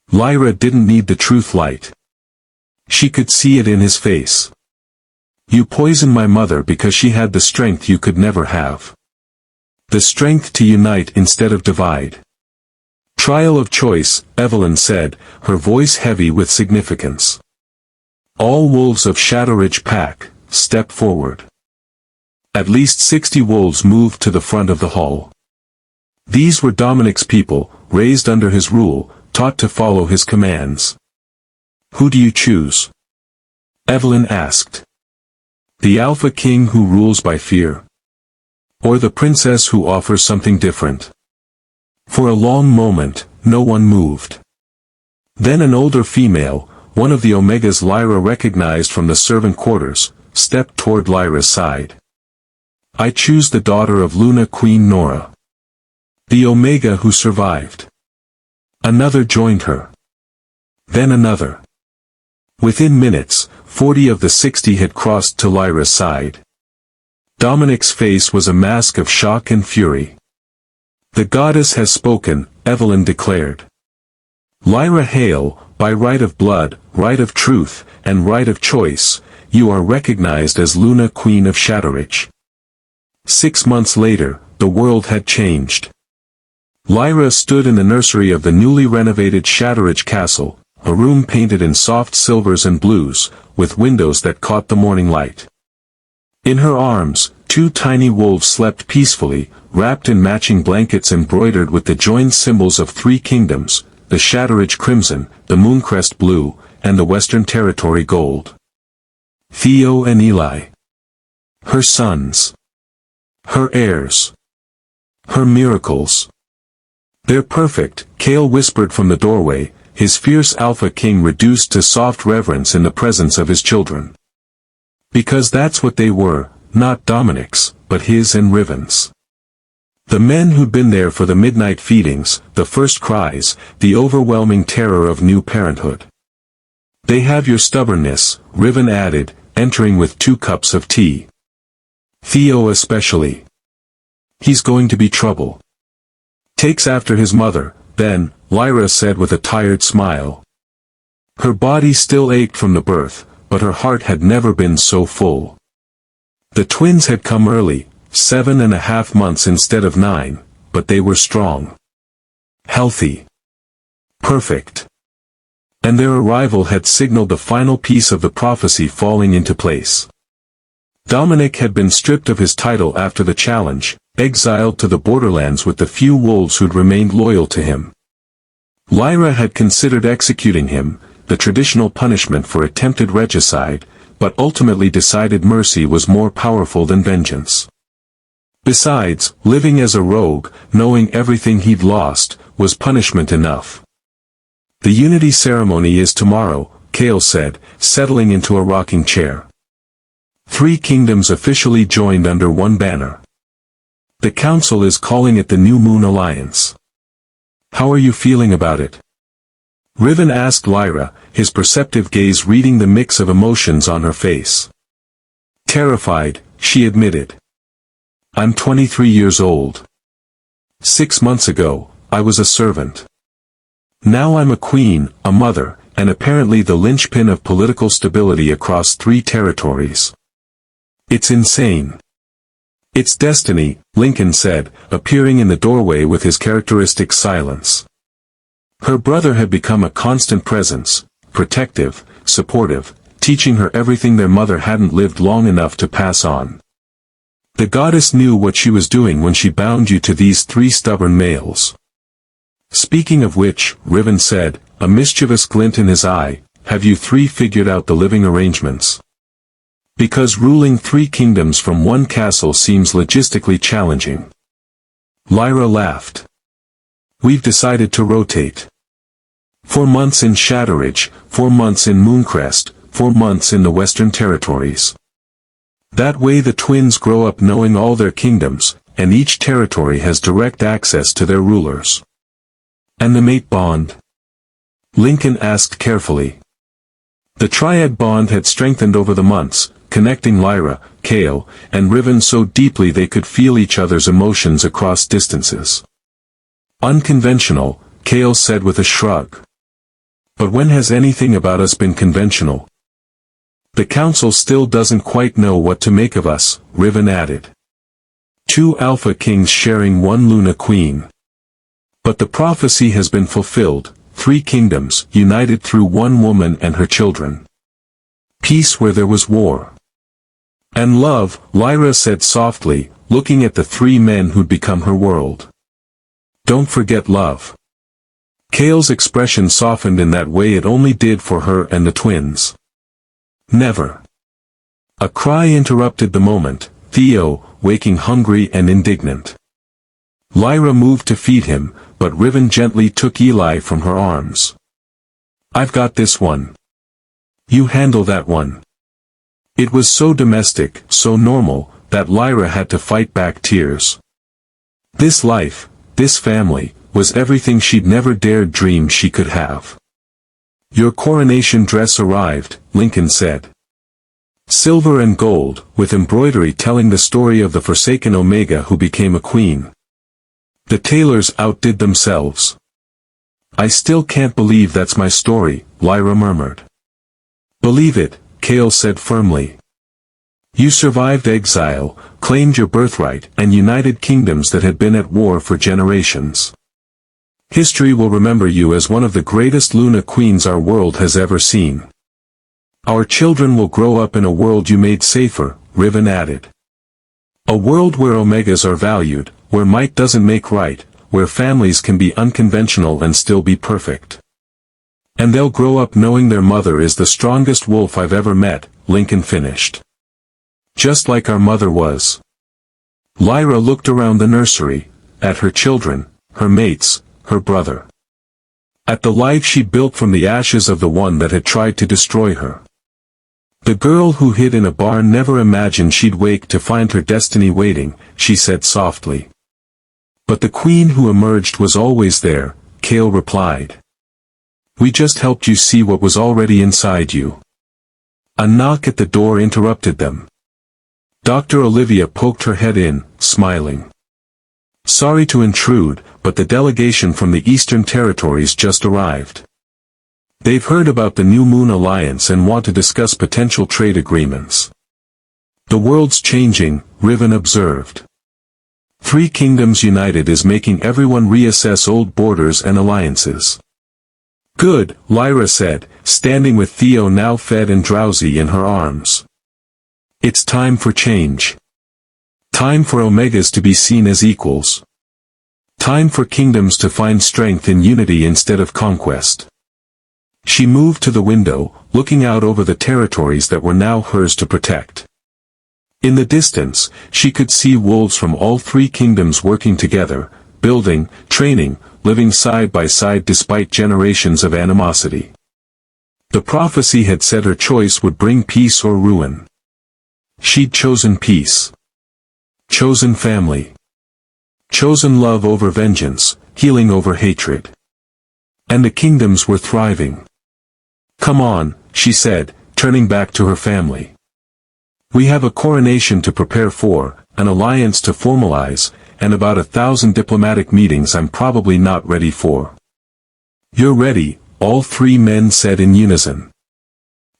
Lyra didn't need the truth light. She could see it in his face. You poisoned my mother because she had the strength you could never have. The strength to unite instead of divide. Trial of choice, Evelyn said, her voice heavy with significance. All wolves of Shadowridge pack, step forward. At least 60 wolves moved to the front of the hall. These were Dominic's people, raised under his rule, taught to follow his commands. Who do you choose? Evelyn asked. The Alpha King who rules by fear? Or the princess who offers something different? For a long moment, no one moved. Then an older female, one of the Omegas Lyra recognized from the servant quarters, stepped toward Lyra's side. I choose the daughter of Luna Queen Nora. The Omega who survived. Another joined her. Then another. Within minutes, 40 of the 60 had crossed to Lyra's side. Dominic's face was a mask of shock and fury. The goddess has spoken, Evelyn declared. Lyra Hale, by right of blood, right of truth, and right of choice, you are recognized as Luna Queen of Shadowridge. 6 months later, the world had changed. Lyra stood in the nursery of the newly renovated Shadowridge Castle, a room painted in soft silvers and blues, with windows that caught the morning light. In her arms, 2 tiny wolves slept peacefully, wrapped in matching blankets embroidered with the joined symbols of 3 kingdoms, the Shadowridge Crimson, the Mooncrest Blue, and the Western Territory Gold. Theo and Eli. Her sons. Her heirs. Her miracles. They're perfect, Cale whispered from the doorway, his fierce Alpha King reduced to soft reverence in the presence of his children. Because that's what they were, not Dominic's, but his and Riven's. The men who'd been there for the midnight feedings, the first cries, the overwhelming terror of new parenthood. They have your stubbornness, Riven added, entering with 2 cups of tea. Theo especially. He's going to be trouble. Takes after his mother, then, Lyra said with a tired smile. Her body still ached from the birth, but her heart had never been so full. The twins had come early, 7.5 months instead of 9, but they were strong. Healthy. Perfect. And their arrival had signaled the final piece of the prophecy falling into place. Dominic had been stripped of his title after the challenge, exiled to the borderlands with the few wolves who'd remained loyal to him. Lyra had considered executing him, the traditional punishment for attempted regicide, but ultimately decided mercy was more powerful than vengeance. Besides, living as a rogue, knowing everything he'd lost, was punishment enough. The unity ceremony is tomorrow, Cale said, settling into a rocking chair. 3 kingdoms officially joined under one banner. The council is calling it the New Moon Alliance. How are you feeling about it? Riven asked Lyra, his perceptive gaze reading the mix of emotions on her face. Terrified, she admitted. I'm 23 years old. 6 months ago, I was a servant. Now I'm a queen, a mother, and apparently the linchpin of political stability across 3 territories. It's insane. It's destiny, Lincoln said, appearing in the doorway with his characteristic silence. Her brother had become a constant presence, protective, supportive, teaching her everything their mother hadn't lived long enough to pass on. The goddess knew what she was doing when she bound you to these 3 stubborn males. Speaking of which, Riven said, a mischievous glint in his eye, have you 3 figured out the living arrangements? Because ruling 3 kingdoms from one castle seems logistically challenging. Lyra laughed. We've decided to rotate. 4 months in Shadowridge, 4 months in Mooncrest, 4 months in the Western Territories. That way the twins grow up knowing all their kingdoms, and each territory has direct access to their rulers. And the mate bond? Lincoln asked carefully. The triad bond had strengthened over the months, connecting Lyra, Chaol, and Riven so deeply they could feel each other's emotions across distances. Unconventional, Chaol said with a shrug. But when has anything about us been conventional? The council still doesn't quite know what to make of us, Riven added. 2 Alpha Kings sharing one Luna Queen. But the prophecy has been fulfilled, 3 kingdoms united through one woman and her children. Peace where there was war. And love, Lyra said softly, looking at the 3 men who'd become her world. Don't forget love. Chaol's expression softened in that way it only did for her and the twins. Never. A cry interrupted the moment, Theo, waking hungry and indignant. Lyra moved to feed him, but Riven gently took Eli from her arms. I've got this one. You handle that one. It was so domestic, so normal, that Lyra had to fight back tears. This life, this family, was everything she'd never dared dream she could have. Your coronation dress arrived, Lincoln said. Silver and gold, with embroidery telling the story of the forsaken Omega who became a queen. The tailors outdid themselves. I still can't believe that's my story, Lyra murmured. Believe it, Chaol said firmly. You survived exile, claimed your birthright, and united kingdoms that had been at war for generations. History will remember you as one of the greatest Luna Queens our world has ever seen. Our children will grow up in a world you made safer, Riven added. A world where Omegas are valued, where might doesn't make right, where families can be unconventional and still be perfect. And they'll grow up knowing their mother is the strongest wolf I've ever met, Lincoln finished. Just like our mother was. Lyra looked around the nursery, at her children, her mates, her brother. At the life she built from the ashes of the one that had tried to destroy her. The girl who hid in a barn never imagined she'd wake to find her destiny waiting, she said softly. But the queen who emerged was always there, Chaol replied. We just helped you see what was already inside you. A knock at the door interrupted them. Dr. Olivia poked her head in, smiling. Sorry to intrude, but the delegation from the Eastern Territories just arrived. They've heard about the New Moon Alliance and want to discuss potential trade agreements. The world's changing, Riven observed. 3 kingdoms united is making everyone reassess old borders and alliances. Good, Lyra said, standing with Theo now fed and drowsy in her arms. It's time for change. Time for Omegas to be seen as equals. Time for kingdoms to find strength in unity instead of conquest. She moved to the window, looking out over the territories that were now hers to protect. In the distance, she could see wolves from all 3 kingdoms working together, building, training, living side by side despite generations of animosity. The prophecy had said her choice would bring peace or ruin. She'd chosen peace. Chosen family. Chosen love over vengeance, healing over hatred. And the kingdoms were thriving. Come on, she said, turning back to her family. We have a coronation to prepare for, an alliance to formalize, and about 1,000 diplomatic meetings I'm probably not ready for. You're ready, all 3 men said in unison.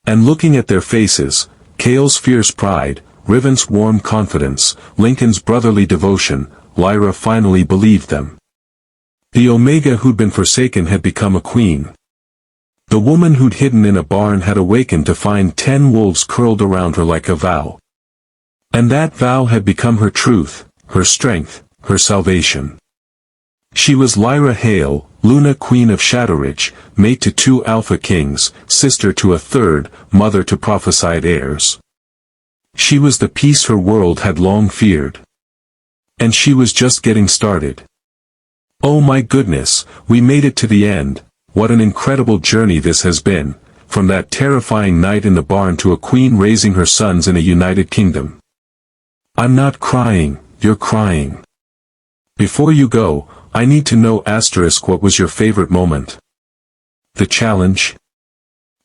And looking at their faces, Chaol's fierce pride, Riven's warm confidence, Lincoln's brotherly devotion, Lyra finally believed them. The Omega who'd been forsaken had become a queen. The woman who'd hidden in a barn had awakened to find 10 wolves curled around her like a vow. And that vow had become her truth, her strength, her salvation. She was Lyra Hale, Luna Queen of Shadowridge, mate to 2 Alpha Kings, sister to a 3rd, mother to prophesied heirs. She was the peace her world had long feared. And she was just getting started. Oh my goodness, we made it to the end. What an incredible journey this has been, from that terrifying night in the barn to a queen raising her sons in a united kingdom. I'm not crying, you're crying. Before you go, I need to know *, what was your favorite moment? The challenge?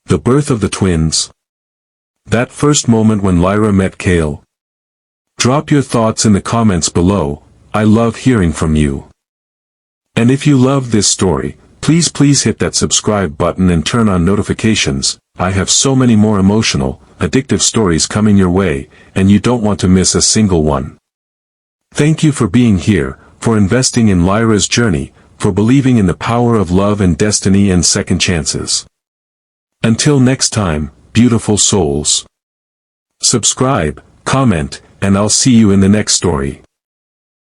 The birth of the twins. That first moment when Lyra met Cale. Drop your thoughts in the comments below. I love hearing from you. And if you loved this story, please hit that subscribe button and turn on notifications. I have so many more emotional, addictive stories coming your way, and you don't want to miss a single one. Thank you for being here, for investing in Lyra's journey, for believing in the power of love and destiny and second chances. Until next time, beautiful souls. Subscribe, comment, and I'll see you in the next story.